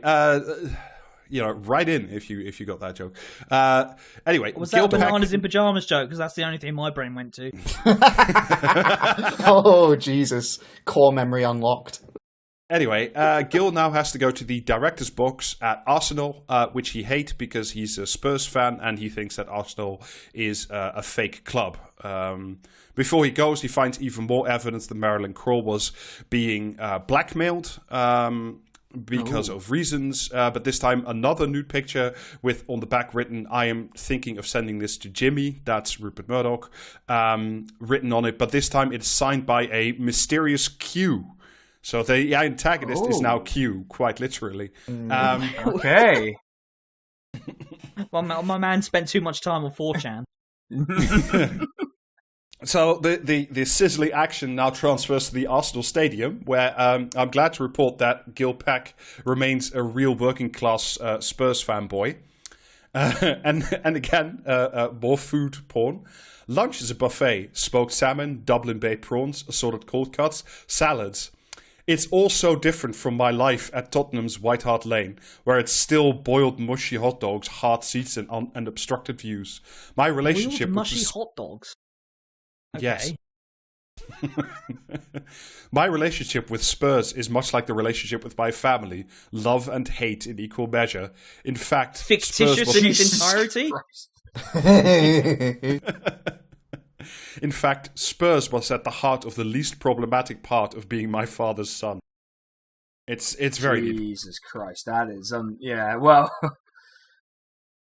write in if you got that joke. Anyway, Was Gil that a Peck... bananas in pyjamas joke? Because that's the only thing my brain went to. Oh, Jesus. Core memory unlocked. Anyway, Gil now has to go to the director's box at Arsenal, which he hates because he's a Spurs fan and he thinks that Arsenal is a fake club. Before he goes, he finds even more evidence that Marilyn Kroll was being blackmailed because of reasons. But this time, another nude picture with on the back written, "I am thinking of sending this to Jimmy." That's Rupert Murdoch written on it. But this time, it's signed by a mysterious Q. So the antagonist is now Q, quite literally. okay. Well, my man spent too much time on 4chan. So the sizzling action now transfers to the Arsenal Stadium, where I'm glad to report that Gil Peck remains a real working class Spurs fanboy. And again, more food porn. Lunch is a buffet: smoked salmon, Dublin baked prawns, assorted cold cuts, salads. It's all so different from my life at Tottenham's White Hart Lane, where it's still boiled mushy hot dogs, hard seats, and obstructed views. My relationship Boiled with mushy hot dogs. Okay. Yes. My relationship with Spurs is much like the relationship with my family: love and hate in equal measure. In fact, Fictitious in its entirety. In fact, Spurs was at the heart of the least problematic part of being my father's son. It's very deep. Jesus Christ, that is yeah. Well,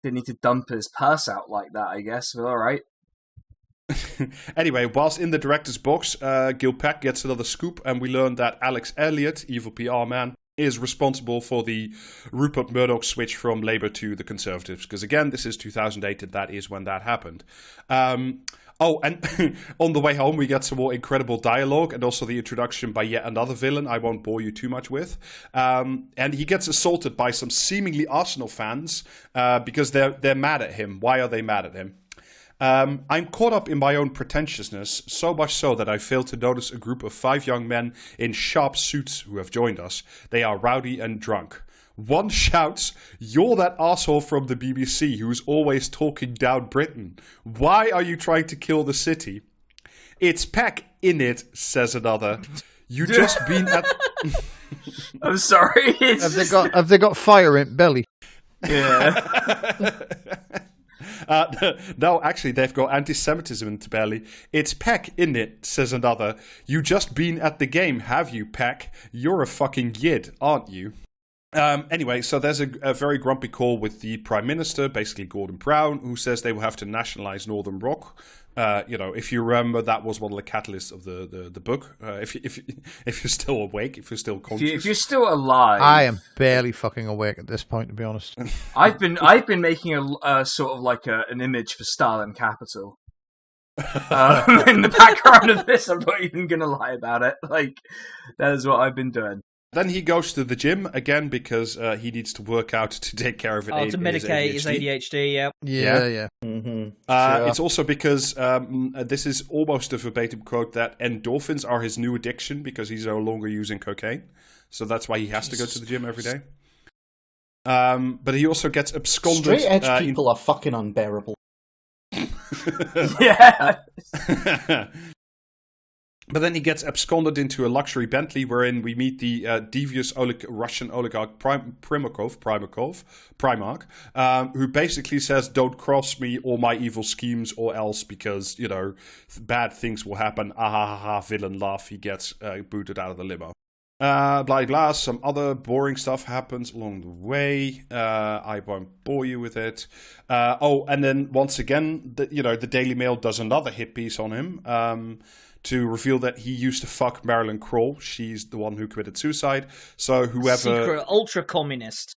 didn't need to dump his purse out like that, I guess. But all right. Anyway, whilst in the director's box, Gil Peck gets another scoop, and we learn that Alex Elliott, evil PR man, is responsible for the Rupert Murdoch switch from Labour to the Conservatives. Because again, this is 2008, and that is when that happened. Oh, and on the way home, we get some more incredible dialogue and also the introduction by yet another villain I won't bore you too much with. And he gets assaulted by some seemingly Arsenal fans because they're mad at him. Why are they mad at him? I'm caught up in my own pretentiousness, so much so that I fail to notice a group of 5 young men in sharp suits who have joined us. They are rowdy and drunk. One shouts, "You're that asshole from the BBC who's always talking down Britain. Why are you trying to kill the city?" "It's Peck, innit," says another. "You just been at..." I'm sorry. Have they got fire in belly? Yeah. No, actually, they've got anti-Semitism in belly. "It's Peck, innit," says another. "You just been at the game, have you, Peck? You're a fucking yid, aren't you?" Anyway, so there's a very grumpy call with the Prime Minister, basically Gordon Brown, who says they will have to nationalise Northern Rock. If you remember, that was one of the catalysts of the book. If you're still awake, if you're still conscious, If you're still alive, I am barely fucking awake at this point, to be honest. I've been making a sort of like an image for Stalin Capital. In the background of this, I'm not even gonna lie about it. Like, that is what I've been doing. Then he goes to the gym again because he needs to work out to take care of it. To medicate his ADHD, yeah. Yeah. Mm-hmm. It's also because this is almost a verbatim quote that endorphins are his new addiction because he's no longer using cocaine. So that's why he has to go to the gym every day. But he also gets absconded. Straight edge people are fucking unbearable. Yeah. But then he gets absconded into a luxury Bentley, wherein we meet the devious Russian oligarch Primarch, who basically says, "Don't cross me or my evil schemes, or else, because, you know, bad things will happen." Ah ha ha ha, villain laugh. He gets booted out of the limo. Blah blah. Some other boring stuff happens along the way. I won't bore you with it. And then once again, the Daily Mail does another hit piece on him. To reveal that he used to fuck Marilyn Kroll. She's the one who committed suicide. So whoever... Secret ultra-communist.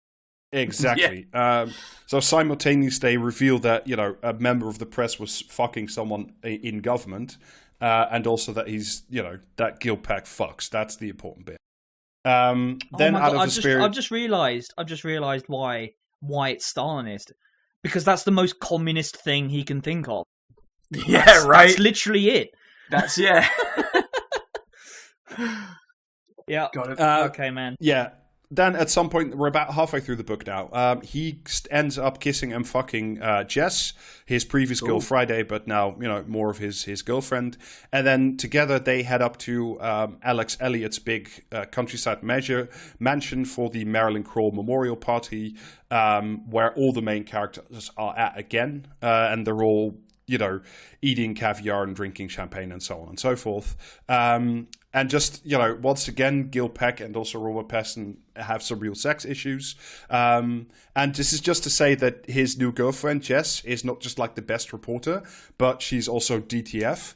Exactly. Yeah. So simultaneously they reveal that, a member of the press was fucking someone in government. And also that he's, that Gil Peck fucks. That's the important bit. Then out of the spirit... I've just realised why it's Stalinist. Because that's the most communist thing he can think of. Yeah, right. That's literally it. That's, yeah. Yeah. Got it. Okay, man. Yeah. Then at some point, we're about halfway through the book now, he ends up kissing and fucking Jess, his previous girl Friday, but now, more of his girlfriend. And then together they head up to Alex Elliott's big countryside mansion for the Marilyn Kroll memorial party, where all the main characters are at again. And they're all... eating caviar and drinking champagne and so on and so forth. And just, once again, Gil Peck and also Robert Peston have some real sex issues. And this is just to say that his new girlfriend, Jess, is not just like the best reporter, but she's also DTF.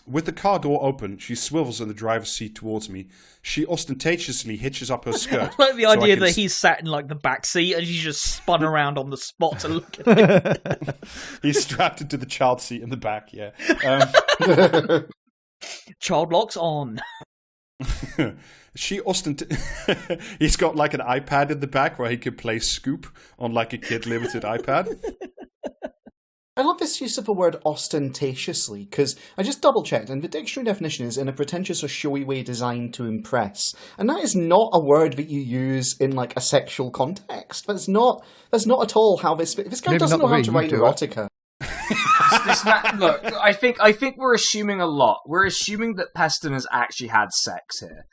With the car door open, she swivels in the driver's seat towards me. She ostentatiously hitches up her skirt. I like the idea that he's sat in like the back seat and she's just spun around on the spot to look at him. He's strapped into the child seat in the back, yeah. Child locks on. He's got like an iPad in the back where he could play Scoop on like a kid limited iPad. I love this use of the word ostentatiously, because I just double-checked, and the dictionary definition is in a pretentious or showy way designed to impress. And that is not a word that you use in, like, a sexual context. That's not at all how this guy doesn't know how to write erotica. Look, I think we're assuming a lot. We're assuming that Peston has actually had sex here.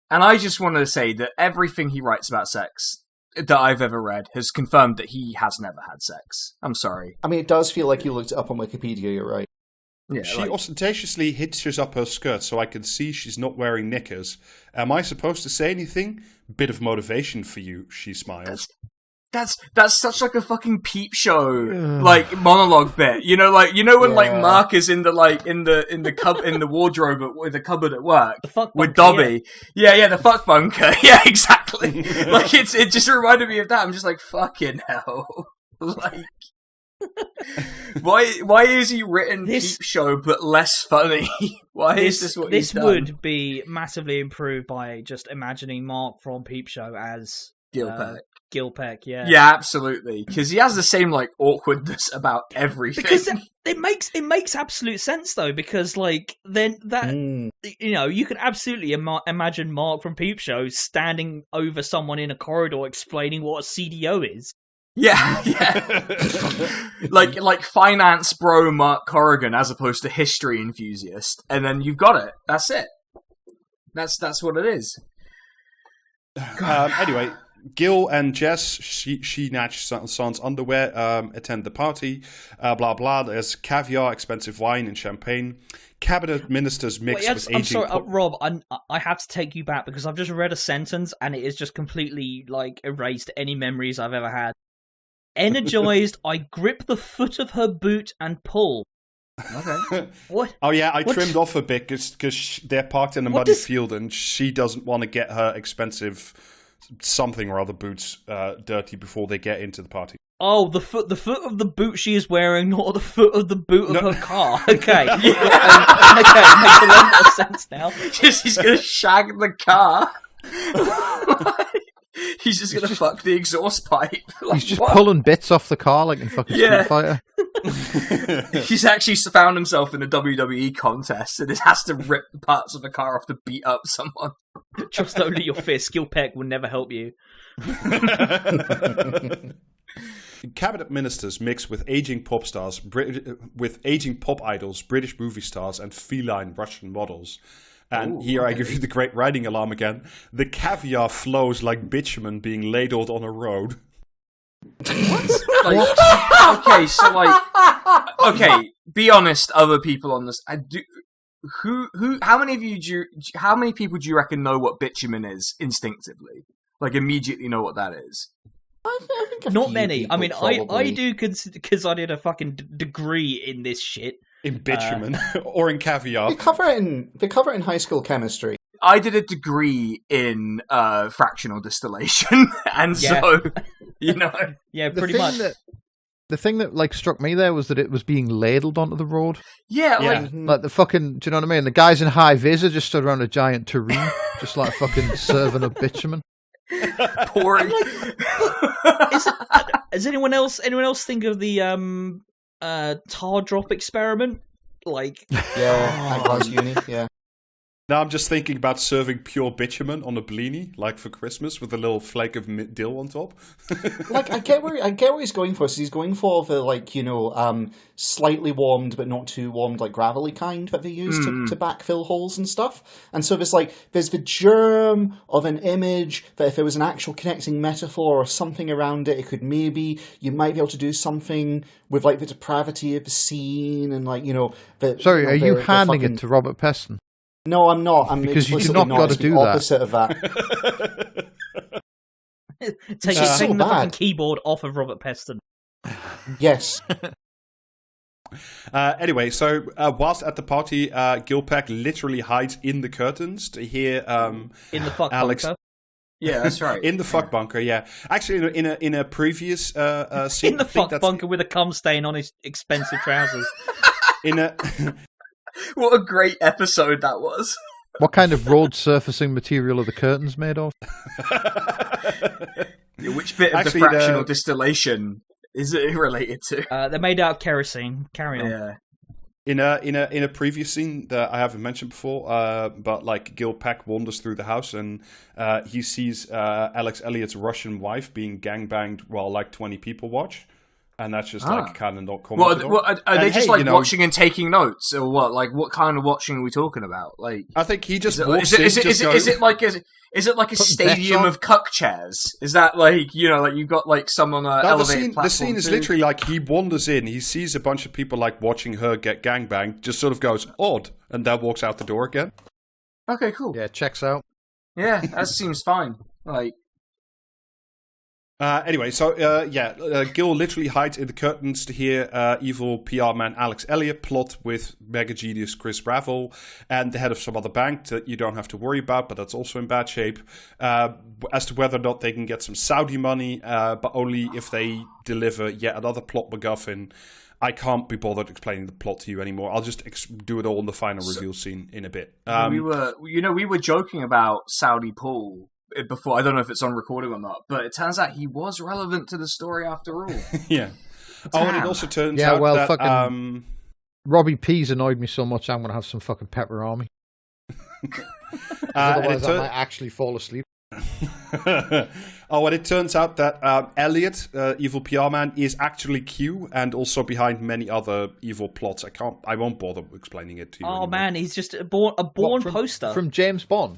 And I just want to say that everything he writes about sex that I've ever read has confirmed that he has never had sex. I'm sorry. I mean, it does feel like you looked it up on Wikipedia, you're right. Yeah, she ostentatiously hitches up her skirt so I can see she's not wearing knickers. Am I supposed to say anything? Bit of motivation for you, she smiles. That's such like a fucking Peep Show like monologue bit. When like Mark is in the wardrobe with the cupboard at work with Dobby. Yeah, the fuck bunker. Yeah, exactly. Like it just reminded me of that. I'm just like, fucking hell. Like why is he written Peep Show but less funny? Why is this what he's done? This would be massively improved by just imagining Mark from Peep Show as Gil Peck, yeah. Yeah, absolutely. Because he has the same, like, awkwardness about everything. Because it makes absolute sense, though, because, like, then that, you can absolutely imagine Mark from Peep Show standing over someone in a corridor explaining what a CDO is. Yeah. like finance bro Mark Corrigan as opposed to history enthusiast. And then you've got it. That's it. That's what it is. Anyway... Gil and Jess, she snatch Sans underwear, attend the party, blah blah. There's caviar, expensive wine, and champagne. Cabinet ministers mixed with aging... I'm sorry, Rob, I have to take you back because I've just read a sentence and it is just completely, like, erased any memories I've ever had. Energized, I grip the foot of her boot and pull. Okay. What? Oh yeah, I trimmed off a bit because they're parked in a muddy field and she doesn't want to get her expensive... something or other boots dirty before they get into the party. Oh, the foot of the boot she is wearing, not the foot of the boot of her car. Okay. Okay, makes a lot more sense now. He's gonna shag the car. He's just gonna fuck the exhaust pipe. Like, he's just pulling bits off the car like in fucking Street Fighter. He's actually found himself in a WWE contest and has to rip parts of the car off to beat up someone. Trust only your fist. Gil Peck will never help you. Cabinet ministers mixed with aging pop stars, with aging pop idols, British movie stars, and feline Russian models. And here I give you the great writing alarm again. The caviar flows like bitumen being ladled on a road. Okay, be honest, other people on this. How many people do you reckon know what bitumen is instinctively? Like, immediately know what that is? I think a Not few many. I people mean, probably. I do because I did a fucking degree in this shit. In bitumen or in caviar. They cover it in high school chemistry. I did a degree in fractional distillation, and so, you know. Yeah, pretty much. The thing that like struck me there was that it was being ladled onto the road. Yeah, Like the fucking, do you know what I mean? The guys in high vis just stood around a giant tureen, just like fucking serving up bitumen. pouring. Does anyone else think of the tar drop experiment? Like, Yeah, I was uni. Yeah. Now I'm just thinking about serving pure bitumen on a blini, like for Christmas, with a little flake of dill on top. Like I get where he's going for. So he's going for the slightly warmed but not too warmed, like gravelly kind that they use to backfill holes and stuff. And so there's the germ of an image that if there was an actual connecting metaphor or something around it, you might be able to do something with like the depravity of the scene and like Sorry, are you handing it to Robert Peston? No, I'm not. I'm because you do explicitly not got to It's the do that. opposite of that. taking so the fucking bad. keyboard off of Robert Peston. Yes. Anyway, so whilst at the party, Gil Peck literally hides in the curtains to hear In the fuck Alex bunker. Yeah, that's right. in the fuck bunker. Yeah, actually, in a previous scene, In the I think fuck that's- bunker with a cum stain on his expensive trousers. in a. What a great episode that was. What kind of road surfacing material are the curtains made of? Which bit of Actually, the fractional distillation is it related to? They're made out of kerosene. Carry on. Yeah. In a previous scene that I haven't mentioned before, but like Gil Peck wanders through the house and he sees Alex Elliott's Russian wife being gangbanged while like 20 people watch, and that's just like kind of not commented on. What, are they And, just hey, like you know, watching and taking notes, or what? Like, what kind of watching are we talking about? Like, I think he just is walks it, in. is it, just is it, goes, is it like is it like a Putting stadium bets of cuck chairs? Is that like like you've got like someone on an No, elevated platform? the scene is too? literally like he wanders in, he sees a bunch of people like watching her get gangbanged, just sort of goes odd, and then walks out the door again. Okay, cool. Yeah, checks out. Yeah, that seems fine. Like, Anyway, so Gil literally hides in the curtains to hear evil PR man Alex Elliott plot with mega genius Chris Ravel and the head of some other bank that you don't have to worry about, but that's also in bad shape, as to whether or not they can get some Saudi money, but only if they deliver yet another plot MacGuffin. I can't be bothered explaining the plot to you anymore. I'll just do it all in the final reveal scene in a bit. we were joking about Saudi Paul before. I don't know if it's on recording or not, but it turns out he was relevant to the story after all. Yeah. Oh, and it also turns Yeah, out well, that fucking- Robbie P's annoyed me so much I'm going to have some fucking pepperoni. and Otherwise, it I might actually fall asleep. and it turns out that Elliot, evil PR man, is actually Q, and also behind many other evil plots. I won't bother explaining it to you. Oh anymore. man, he's just a born What, from, poster. from James Bond.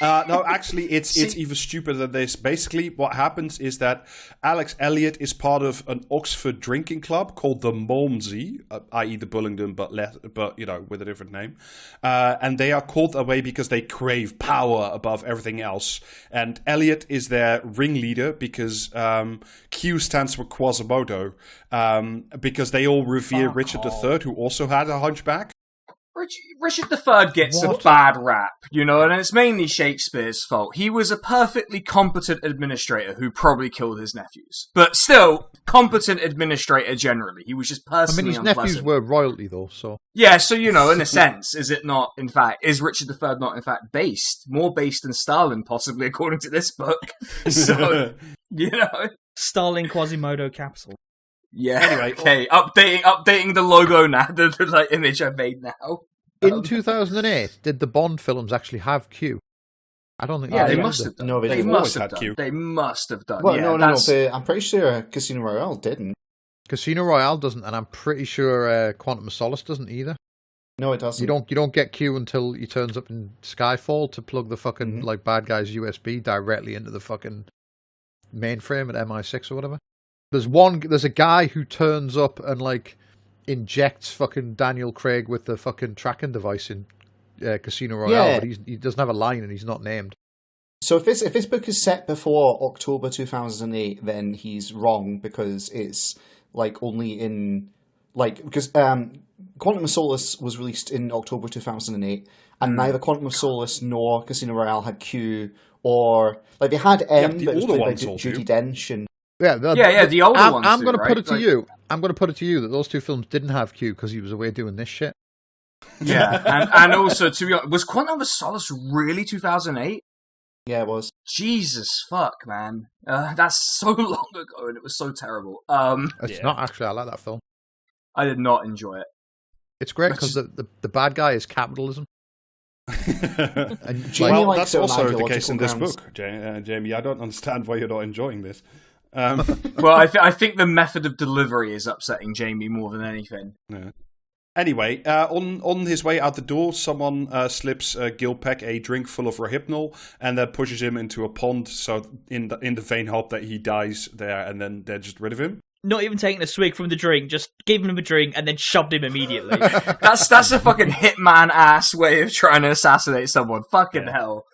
No, actually, it's even stupider than this. Basically, what happens is that Alex Elliott is part of an Oxford drinking club called the Malmsey, i.e. the Bullingdon, but with a different name. And they are called that way because they crave power above everything else. And Elliott is their ringleader because Q stands for Quasimodo, because they all revere Richard III, who also had a hunchback. Richard III gets a bad rap, and it's mainly Shakespeare's fault. He was a perfectly competent administrator who probably killed his nephews. But still, competent administrator generally. He was just personally his unpleasant. nephews were royalty, though, so... Yeah, so, in a sense, is Richard III not, in fact, more based than Stalin, possibly, according to this book? So, Stalin Quasimodo capsule. Yeah. Anyway, okay. Updating the logo now, the image I made now. In 2008, did the Bond films actually have Q? I don't think. Yeah, they they did must either. have done. No, They they've must always have had done. Q. They must have done. Well, Yeah, no, that's... but I'm pretty sure Casino Royale didn't. Casino Royale doesn't, and I'm pretty sure Quantum of Solace doesn't either. No, it doesn't. You don't get Q until he turns up in Skyfall to plug the fucking like bad guy's USB directly into the fucking mainframe at MI6 or whatever. There's a guy who turns up and like injects fucking Daniel Craig with the fucking tracking device in Casino Royale, but he doesn't have a line and he's not named. So if this book is set before October 2008, then he's wrong because it's like only in because Quantum of Solace was released in October 2008, and neither Quantum of Solace nor Casino Royale had Q, or like they had M, but it was played by Judi Dench. And the older ones. I'm going to right? put it to you. I'm going to put it to you that those two films didn't have Q because he was away doing this shit. Yeah, and also to be honest, was Quantum of Solace really 2008? Yeah, it was. Jesus fuck, man. That's so long ago, and it was so terrible. It's not actually. I like that film. I did not enjoy it. It's great because the bad guy is capitalism. And well, that's also the case in this book, Jamie. I don't understand why you're not enjoying this. Well, I think the method of delivery is upsetting Jamie more than anything. Yeah. Anyway, on his way out the door, someone slips Gil Peck a drink full of Rohypnol and then pushes him into a pond. So in the vain hope that he dies there, and then they're just rid of him. Not even taking a swig from the drink, just giving him a drink and then shoved him immediately. That's a fucking hitman ass way of trying to assassinate someone. Fucking hell.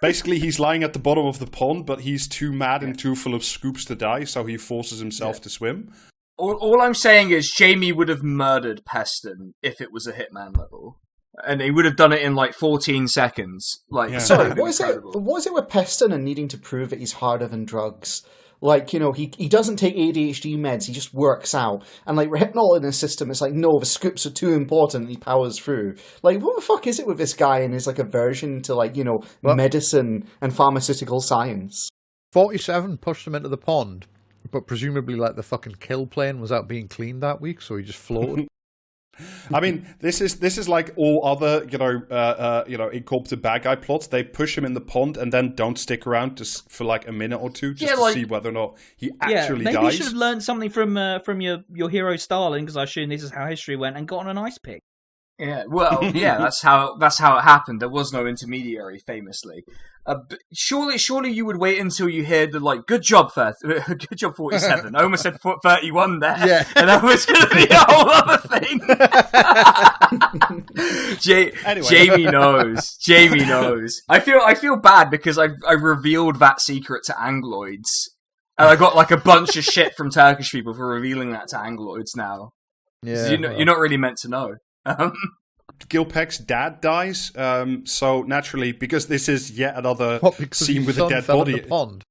Basically, he's lying at the bottom of the pond, but he's too mad and too full of scoops to die, so he forces himself to swim. All I'm saying is Jamie would have murdered Peston if it was a Hitman level. And he would have done it in like 14 seconds. Sorry, what is it with Peston and needing to prove that he's harder than drugs? Like, you know, he doesn't take ADHD meds, he just works out. And like, Rohypnol in his system, it's like, no, the scoops are too important and he powers through. Like, what the fuck is it with this guy and his like aversion to like, you know, medicine and pharmaceutical science? 47 pushed him into the pond. But presumably, like, the fucking kill plane was out being cleaned that week, so he just floated. I mean, this is like all other, incorporated bad guy plots. They push him in the pond and then don't stick around just for like a minute or two just to see whether or not he actually maybe dies. Maybe you should have learned something from your hero Stalin, because I assume this is how history went, and got on an ice pick. Yeah, well, yeah, that's how it happened. There was no intermediary, famously. But surely you would wait until you hear the like, good job 47. I almost said 31 there, yeah, and that was going to be a whole other thing. Jamie knows. I feel bad because I revealed that secret to Angloids, and I got like a bunch of shit from Turkish people for revealing that to Angloids now. Yeah, so you're not really meant to know. Gil Peck's dad dies, so naturally, because this is yet another scene with a dead body. In the pond.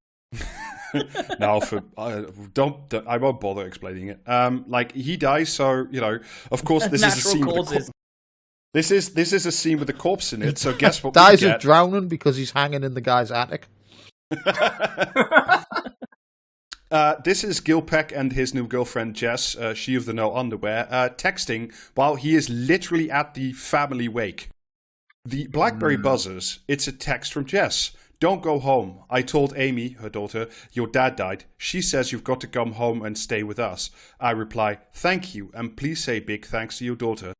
No, I won't bother explaining it. Like he dies, so of course, this is a scene. This is a scene with a corpse in it. So guess what? Dies of drowning because he's hanging in the guy's attic. This is Gil Peck and his new girlfriend Jess, she of the no underwear, texting while he is literally at the family wake. The BlackBerry buzzes. It's a text from Jess. Don't go home. I told Amy, her daughter, your dad died. She says you've got to come home and stay with us. I reply, thank you, and please say big thanks to your daughter.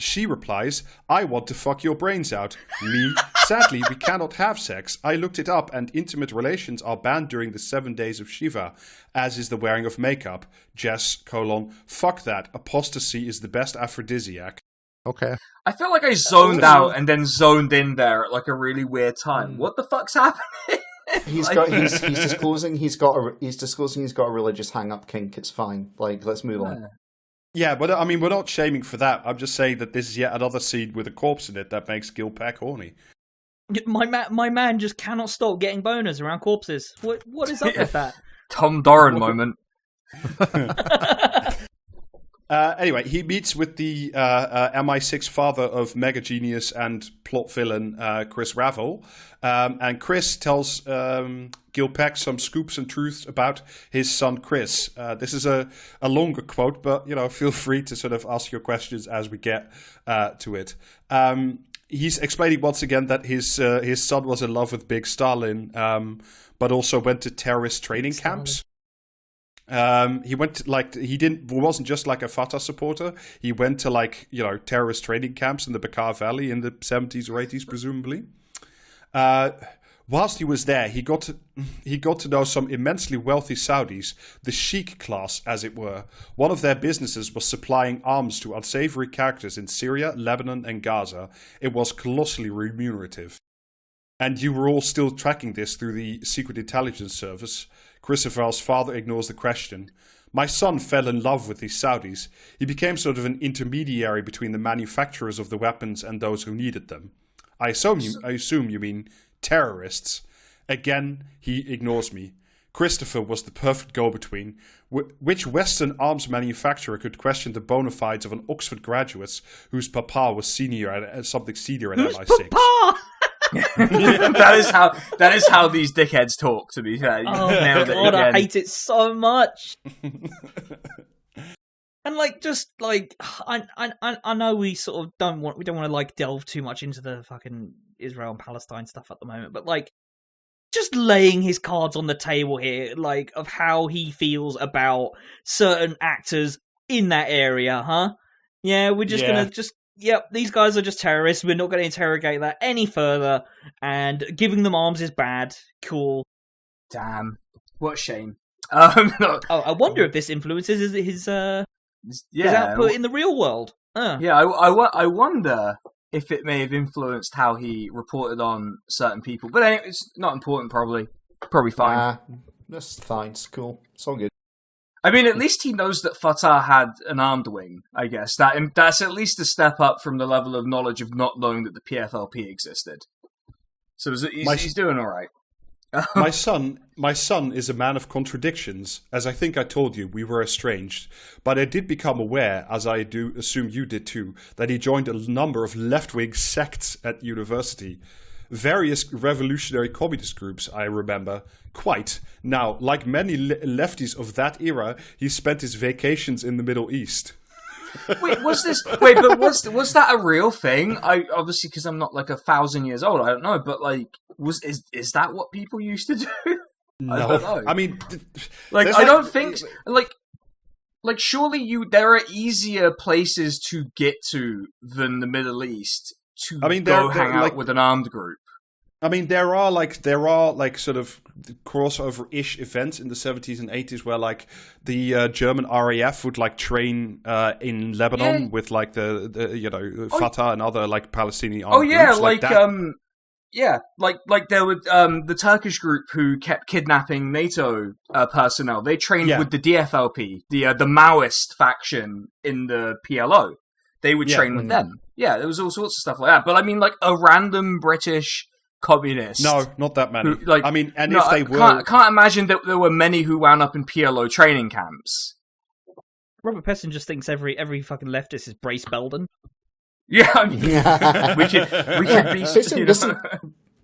She replies, I want to fuck your brains out. Me, sadly, we cannot have sex. I looked it up and intimate relations are banned during the 7 days of Shiva, as is the wearing of makeup. Jess, fuck that. Apostasy is the best aphrodisiac. Okay. I feel like I zoned out and then zoned in there at like a really weird time. What the fuck's happening? He's disclosing he's got a religious hang-up kink. It's fine. Like, let's move on. Yeah, but I mean, we're not shaming for that. I'm just saying that this is yet another scene with a corpse in it that makes Gil Peck horny. My man just cannot stop getting boners around corpses. What is up with that? Tom Doran moment. Anyway, he meets with the MI6 father of mega genius and plot villain Chris Ravel, and Chris tells Gil Peck some scoops and truths about his son Chris. This is a longer quote, but feel free to sort of ask your questions as we get to it. he's explaining once again that his son was in love with Big Stalin, but also went to terrorist training camps. He went to, he wasn't just like a Fatah supporter. He went to terrorist training camps in the Bekaa Valley in the 70s or 80s, presumably. Whilst he was there, he got to know some immensely wealthy Saudis, the sheikh class, as it were. One of their businesses was supplying arms to unsavory characters in Syria, Lebanon, and Gaza. It was colossally remunerative. And you were all still tracking this through the Secret Intelligence Service. Christopher's father ignores the question. My son fell in love with these Saudis. He became sort of an intermediary between the manufacturers of the weapons and those who needed them. I assume you mean terrorists. Again, he ignores me. Christopher was the perfect go-between. Which Western arms manufacturer could question the bona fides of an Oxford graduate whose papa was senior at MI6? Papa? that is how these dickheads talk. To be fair, oh my god, I hate it so much. And I know we sort of don't want to delve too much into the fucking Israel and Palestine stuff at the moment, but just laying his cards on the table here, of how he feels about certain actors in that area, huh? Yeah, we're just gonna yep, these guys are just terrorists. We're not going to interrogate that any further, and giving them arms is bad. Cool. Damn, what a shame. I wonder if this influences his output in the real world. Yeah, I wonder if it may have influenced how he reported on certain people. But anyway, it's not important, probably fine. That's fine, it's cool. It's all good. I mean, at least he knows that Fatah had an armed wing, I guess. That's at least a step up from the level of knowledge of not knowing that the PFLP existed. So he's doing all right. My son is a man of contradictions. As I think I told you, we were estranged. But I did become aware, as I do assume you did too, that he joined a number of left-wing sects at university. Various revolutionary communist groups, I remember. Quite. Now, like many lefties of that era, he spent his vacations in the Middle East. Wait, was that a real thing? I obviously, because I'm not 1,000 years old, I don't know, but is that what people used to do? No. I don't know. I mean, I don't think surely there are easier places to get to than the Middle East to go hang out with an armed group. I mean, there are sort of crossover-ish events in the 70s and 80s where the German RAF would train in Lebanon with the Fatah and other Palestinian armed groups. There were the Turkish group who kept kidnapping NATO personnel. They trained with the DFLP, the Maoist faction in the PLO. They would train with them. Yeah, there was all sorts of stuff like that. But I mean, a random British communist. No, not that many. Who, if they were... I can't imagine that there were many who wound up in PLO training camps. Robert Peston just thinks every fucking leftist is Brace Belden. Yeah, I mean, we could be...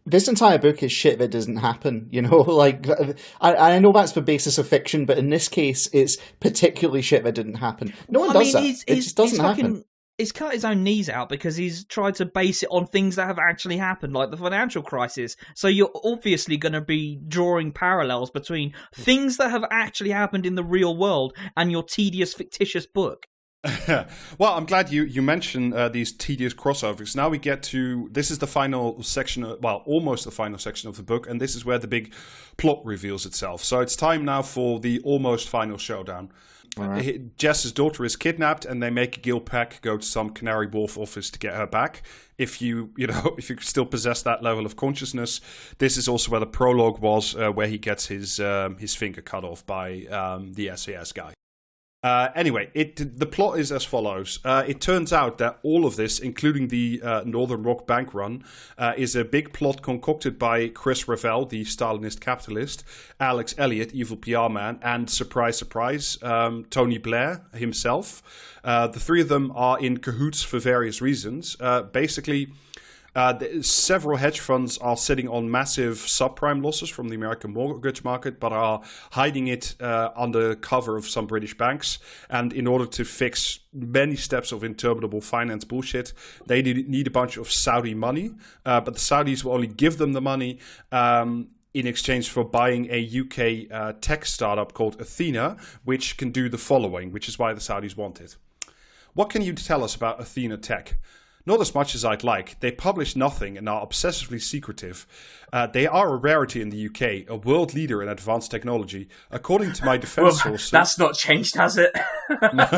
This entire book is shit that doesn't happen, I know that's the basis of fiction, but in this case, it's particularly shit that didn't happen. No one does that. It just doesn't happen. He's cut his own knees out because he's tried to base it on things that have actually happened, like the financial crisis. So you're obviously going to be drawing parallels between things that have actually happened in the real world and your tedious, fictitious book. Well, I'm glad you mentioned these tedious crossovers. Now we get to, this is the final section, almost the final section of the book, and this is where the big plot reveals itself. So it's time now for the almost final showdown. Right. Jess's daughter is kidnapped, and they make Gil Peck go to some Canary Wharf office to get her back. If you still possess that level of consciousness, this is also where the prologue was, where he gets his finger cut off by the SAS guy. Anyway, the plot is as follows. It turns out that all of this, including the Northern Rock bank run, is a big plot concocted by Chris Ravel, the Stalinist capitalist, Alex Elliott, evil PR man, and, surprise, surprise, Tony Blair himself. The three of them are in cahoots for various reasons. Basically, Several hedge funds are sitting on massive subprime losses from the American mortgage market, but are hiding it under cover of some British banks. And in order to fix many steps of interminable finance bullshit, they need a bunch of Saudi money. But the Saudis will only give them the money in exchange for buying a UK tech startup called Athena, which can do the following, which is why the Saudis want it. What can you tell us about Athena Tech? Not as much as I'd like. They publish nothing and are obsessively secretive. They are a rarity in the UK, a world leader in advanced technology. According to my defense sources... That's not changed, has it? No.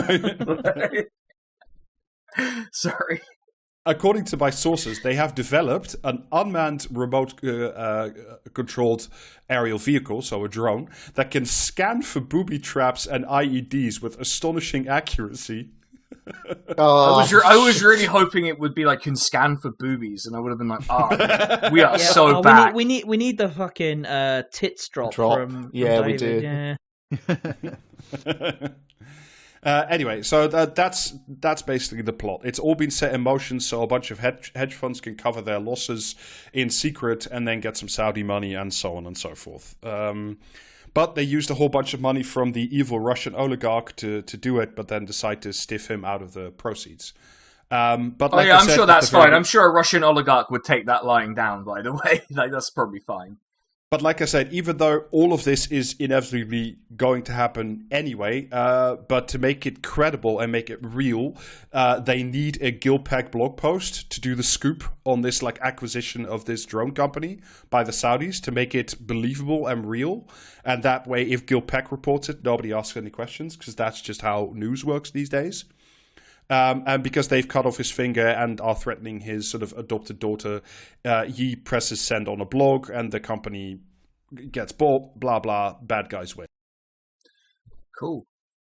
Sorry. According to my sources, they have developed an unmanned remote controlled aerial vehicle, so a drone, that can scan for booby traps and IEDs with astonishing accuracy. I was really hoping it would be like can scan for boobies, and I would have been like, we are so bad. We need the fucking tits drop. From we David. do. Yeah. Anyway, so that's basically the plot. It's all been set in motion so a bunch of hedge funds can cover their losses in secret and then get some Saudi money and so on and so forth. But they used a whole bunch of money from the evil Russian oligarch to do it, but then decide to stiff him out of the proceeds. I'm sure that's fine. I'm sure a Russian oligarch would take that lying down, by the way. That's probably fine. But like I said, even though all of this is inevitably going to happen anyway, but to make it credible and make it real, they need a Gil Peck blog post to do the scoop on this acquisition of this drone company by the Saudis to make it believable and real. And that way, if Gil Peck reports it, nobody asks any questions, because that's just how news works these days. And because they've cut off his finger and are threatening his sort of adopted daughter, he presses send on a blog and the company gets bought, blah, blah, bad guys win. Cool.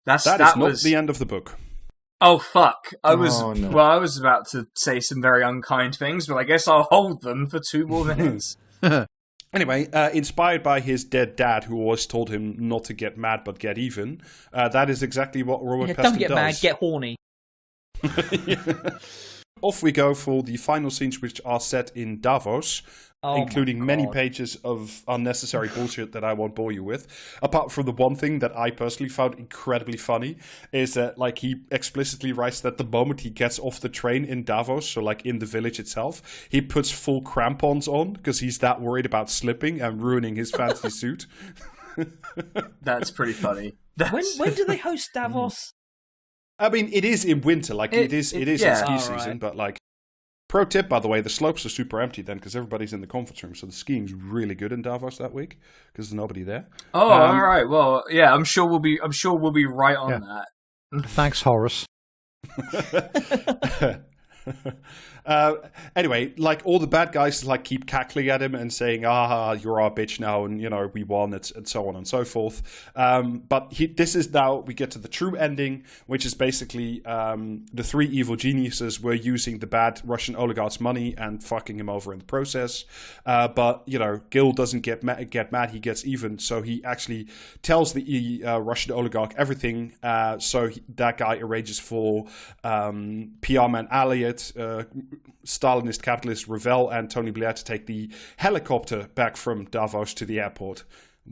That is not the end of the book. Oh, fuck. I was about to say some very unkind things, but I guess I'll hold them for 2 more minutes. Anyway, inspired by his dead dad, who always told him not to get mad but get even, that is exactly what Robert Peston does. Don't get mad, get horny. Off we go for the final scenes, which are set in Davos, including many pages of unnecessary bullshit that I won't bore you with. Apart from the one thing that I personally found incredibly funny is that he explicitly writes that the moment he gets off the train in Davos, so in the village itself, he puts full crampons on because he's that worried about slipping and ruining his fancy suit. That's pretty funny. When do they host Davos? I mean, it is in winter, it is in ski season, but pro tip, by the way, the slopes are super empty then because everybody's in the conference room, so the skiing's really good in Davos that week because there's nobody there. Oh, all right. Well, yeah, I'm sure we'll be right on that. Thanks, Horace. Anyway, all the bad guys keep cackling at him and saying, you're our bitch now, and we won it, and so on and so forth. But this is now we get to the true ending, which is basically the 3 evil geniuses were using the bad Russian oligarch's money and fucking him over in the process. But Gil doesn't get mad, he gets even, so he actually tells the Russian oligarch everything. That guy arranges for PR man Elliot, Stalinist capitalist Ravel, and Tony Blair to take the helicopter back from Davos to the airport,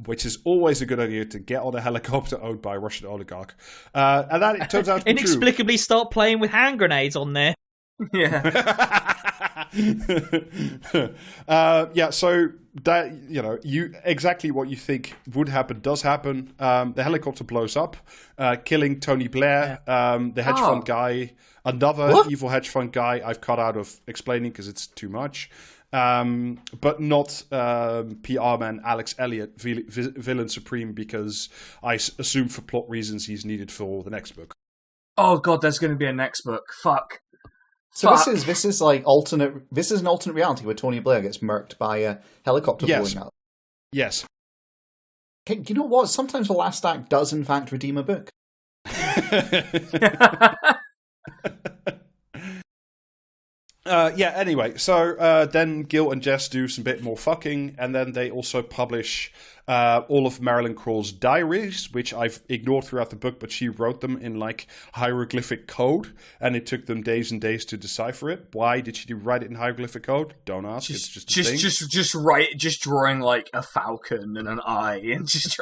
which is always a good idea to get on a helicopter owned by a Russian oligarch. And that it turns out to be inexplicably true. Start playing with hand grenades on there. Yeah. So that you exactly what you think would happen does happen. The helicopter blows up, killing Tony Blair, the hedge fund guy, another evil hedge fund guy I've cut out of explaining because it's too much. But not PR man Alex Elliott, villain supreme, because I assume for plot reasons he's needed for the next book. Oh god, there's going to be a next book. Fuck. So this is alternate. This is an alternate reality where Tony Blair gets murked by a helicopter blowing up. Yes. Okay, you know what? Sometimes the last act does in fact redeem a book. Anyway, so then Gil and Jess do some bit more fucking, and then they also publish all of Marilyn Kroll's diaries, which I've ignored throughout the book, but she wrote them in like hieroglyphic code, and it took them days and days to decipher it. Why did she write it in hieroglyphic code? Don't ask. It's just a thing. Just drawing like a falcon and an eye, and just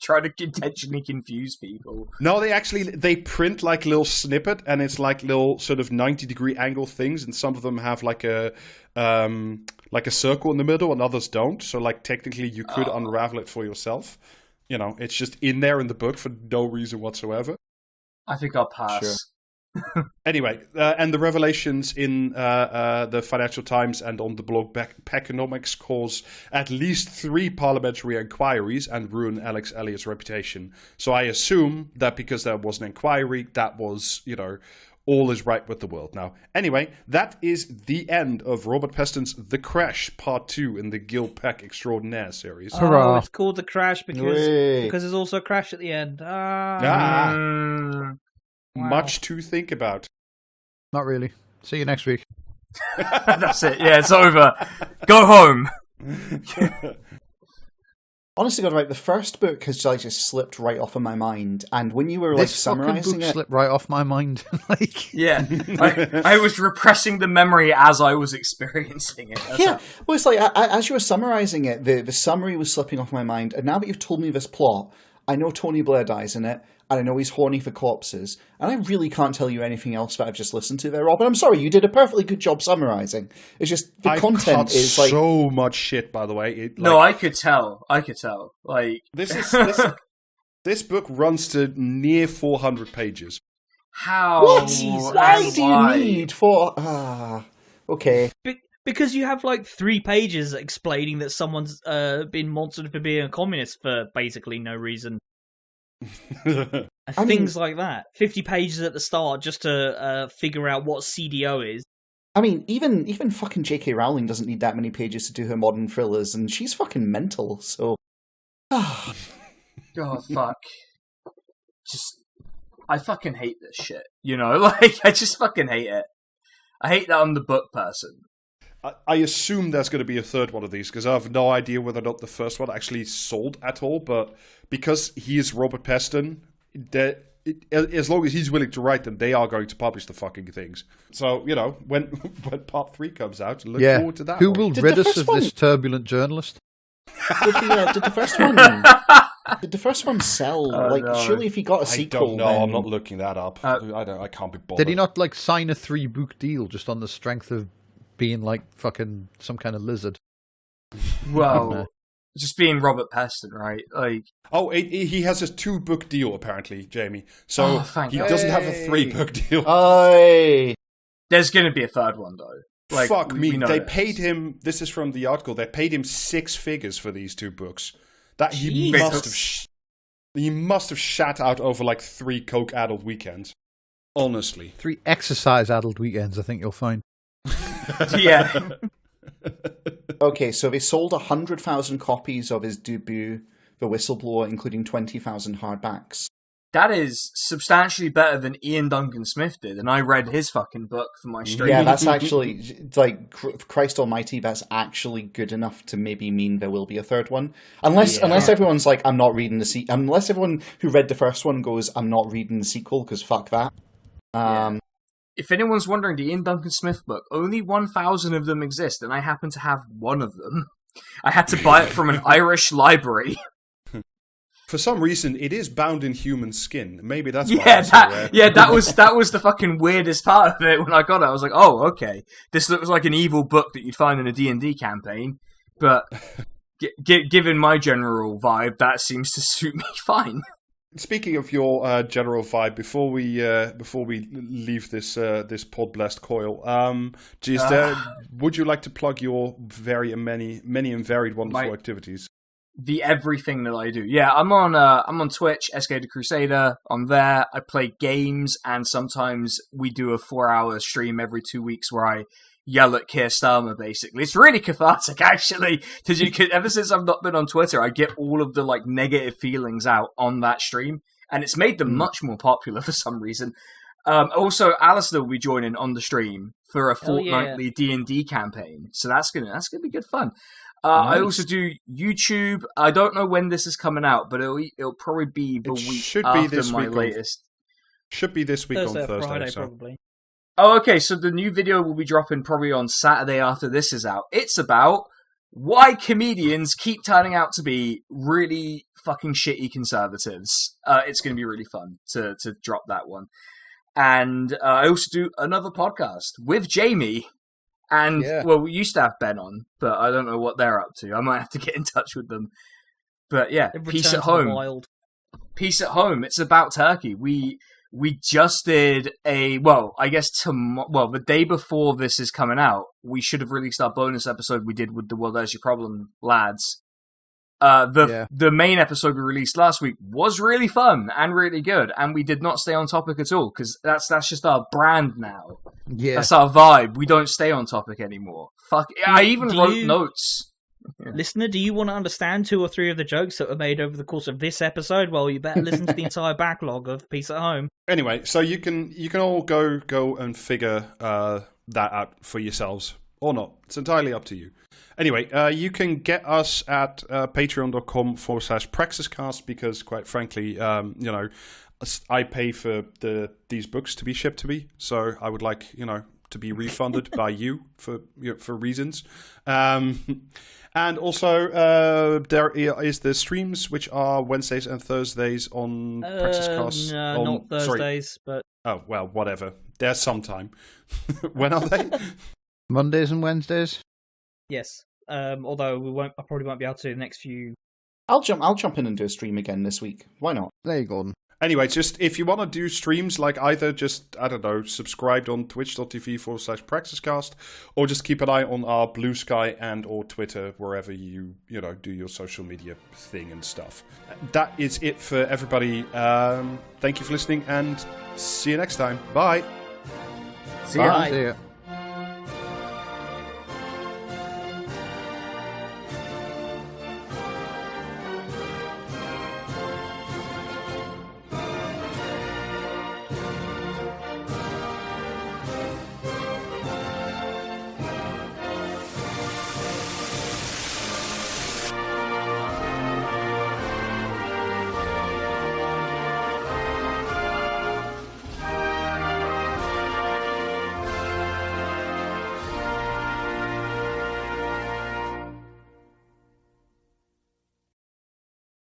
try to intentionally confuse people. No, they print like little snippet, and it's like little sort of 90-degree angle things, and some of them have like a circle in the middle, and others don't. So like technically you could unravel it for yourself. You know, it's just in there in the book for no reason whatsoever. I think I'll pass. Sure. Anyway, and the revelations in the Financial Times and on the blog Peckonomics cause at least 3 parliamentary inquiries and ruin Alex Elliott's reputation. So I assume that because there was an inquiry, that was, you know, all is right with the world now. Anyway, that is the end of Robert Peston's The Crash Part 2 in the Gil Peck Extraordinaire series. Oh, it's called The Crash because there's also a crash at the end. Wow. Much to think about. Not really. See you next week. That's it. Yeah, it's over. Go home. Honestly, God, right, the first book has like just slipped right off of my mind, and when you were like summarizing it, slipped right off my mind. Yeah, I was repressing the memory as I was experiencing it. Well, it's like as you were summarizing it, the summary was slipping off my mind, and now that you've told me this plot, I know Tony Blair dies in it, and I know he's horny for corpses, and I really can't tell you anything else that I've just listened to there, Rob. And I'm sorry, you did a perfectly good job summarizing. It's just the content is like so much shit. By the way, no, I could tell. Like this book runs to near 400 pages. How? What? Why do you need okay. Because you have like 3 pages explaining that someone's been monstered for being a communist for basically no reason. Things like that. 50 pages at the start just to figure out what CDO is. I mean, even fucking J.K. Rowling doesn't need that many pages to do her modern thrillers, and she's fucking mental, so... Oh, fuck. I fucking hate this shit, you know? Like, I just fucking hate it. I hate that I'm the book person. I assume there's going to be a third one of these, because I have no idea whether or not the first one actually sold at all, but because he is Robert Peston, as long as he's willing to write them, they are going to publish the fucking things. So, you know, when part 3 comes out, look forward to that. Who will rid us of this turbulent journalist? Did the first one sell? Surely if he got a sequel... I don't know, I'm not looking that up. I can't be bothered. Did he not, like, sign a 3-book deal just on the strength of being like fucking some kind of lizard? Well, just being Robert Peston, right? Like, he has a 2-book deal apparently, Jamie. So he doesn't have a 3-book deal. There's going to be a third one though. Like, fuck me. They paid him. This is from the article. They paid him 6 figures for these 2 books. That he must have shat out over like 3 coke-addled weekends. Honestly, 3 exercise-addled weekends. I think you'll find. Yeah. Okay, so they sold 100,000 copies of his debut, The Whistleblower, including 20,000 hardbacks. That is substantially better than Ian Duncan Smith did, and I read his fucking book for my stream. Yeah, that's actually, like, Christ almighty, that's actually good enough to maybe mean there will be a third one. Unless everyone's like, I'm not reading the sequel. Unless everyone who read the first one goes, I'm not reading the sequel, because fuck that. If anyone's wondering, the Ian Duncan Smith book, only 1,000 of them exist, and I happen to have one of them. I had to buy it from an Irish library. For some reason, it is bound in human skin. Maybe that's why. That was the fucking weirdest part of it when I got it. I was like, oh, okay, this looks like an evil book that you'd find in a D&D campaign, but given my general vibe, that seems to suit me fine. Speaking of your general vibe, before we leave this pod blessed coil, would you like to plug your many and varied wonderful activities? The everything that I do. Yeah, I'm on Twitch, SK the Crusader. I'm there. I play games, and sometimes we do a 4-hour stream every 2 weeks where I yell at Keir Starmer, basically. It's really cathartic, actually. Ever since I've not been on Twitter, I get all of the like negative feelings out on that stream, and it's made them much more popular for some reason. Also, Alasdair will be joining on the stream, for a Oh, yeah. fortnightly D&D campaign. So that's gonna be good fun. I also do YouTube. I don't know when this is coming out, but it'll probably be the week should after be this my week latest. Should be this week Thursday on or Thursday. Friday, So. probably. Oh, okay. So the new video will be dropping probably on Saturday after this is out. It's about why comedians keep turning out to be really fucking shitty conservatives. It's going to be really fun to drop that one. And I also do another podcast with Jamie. And, well, we used to have Ben on, but I don't know what they're up to. I might have to get in touch with them. But yeah, Peace at Home. Wild. Peace at Home. It's about Turkey. We just did the day before this is coming out, we should have released our bonus episode we did with the Well, There's Your Problem lads. The main episode we released last week was really fun and really good, and we did not stay on topic at all, because that's just our brand now. Yeah. That's our vibe. We don't stay on topic anymore. Fuck. I even wrote notes. Yeah. Listener, do you want to understand 2 or 3 of the jokes that were made over the course of this episode? Well, you better listen to the entire backlog of Peace at Home. Anyway, so you can all go and figure that out for yourselves or not. It's entirely up to you. Anyway, you can get us at patreon.com/praxiscast because, quite frankly, I pay for these books to be shipped to me, so I would like to be refunded by you for reasons. And also, there is the streams, which are Wednesdays and Thursdays on Praxiscast. No, not Thursdays, but... Oh, well, whatever. There's some time. When are they? Mondays and Wednesdays? Yes. Although I probably won't be able to the next few... I'll jump in and do a stream again this week. Why not? There you go. Then. Anyway, just if you want to do streams, like either just, I don't know, subscribed on twitch.tv/praxiscast, or just keep an eye on our Blue Sky and or Twitter, wherever you do your social media thing and stuff. That is it for everybody. Thank you for listening, and see you next time. Bye. See ya. See ya.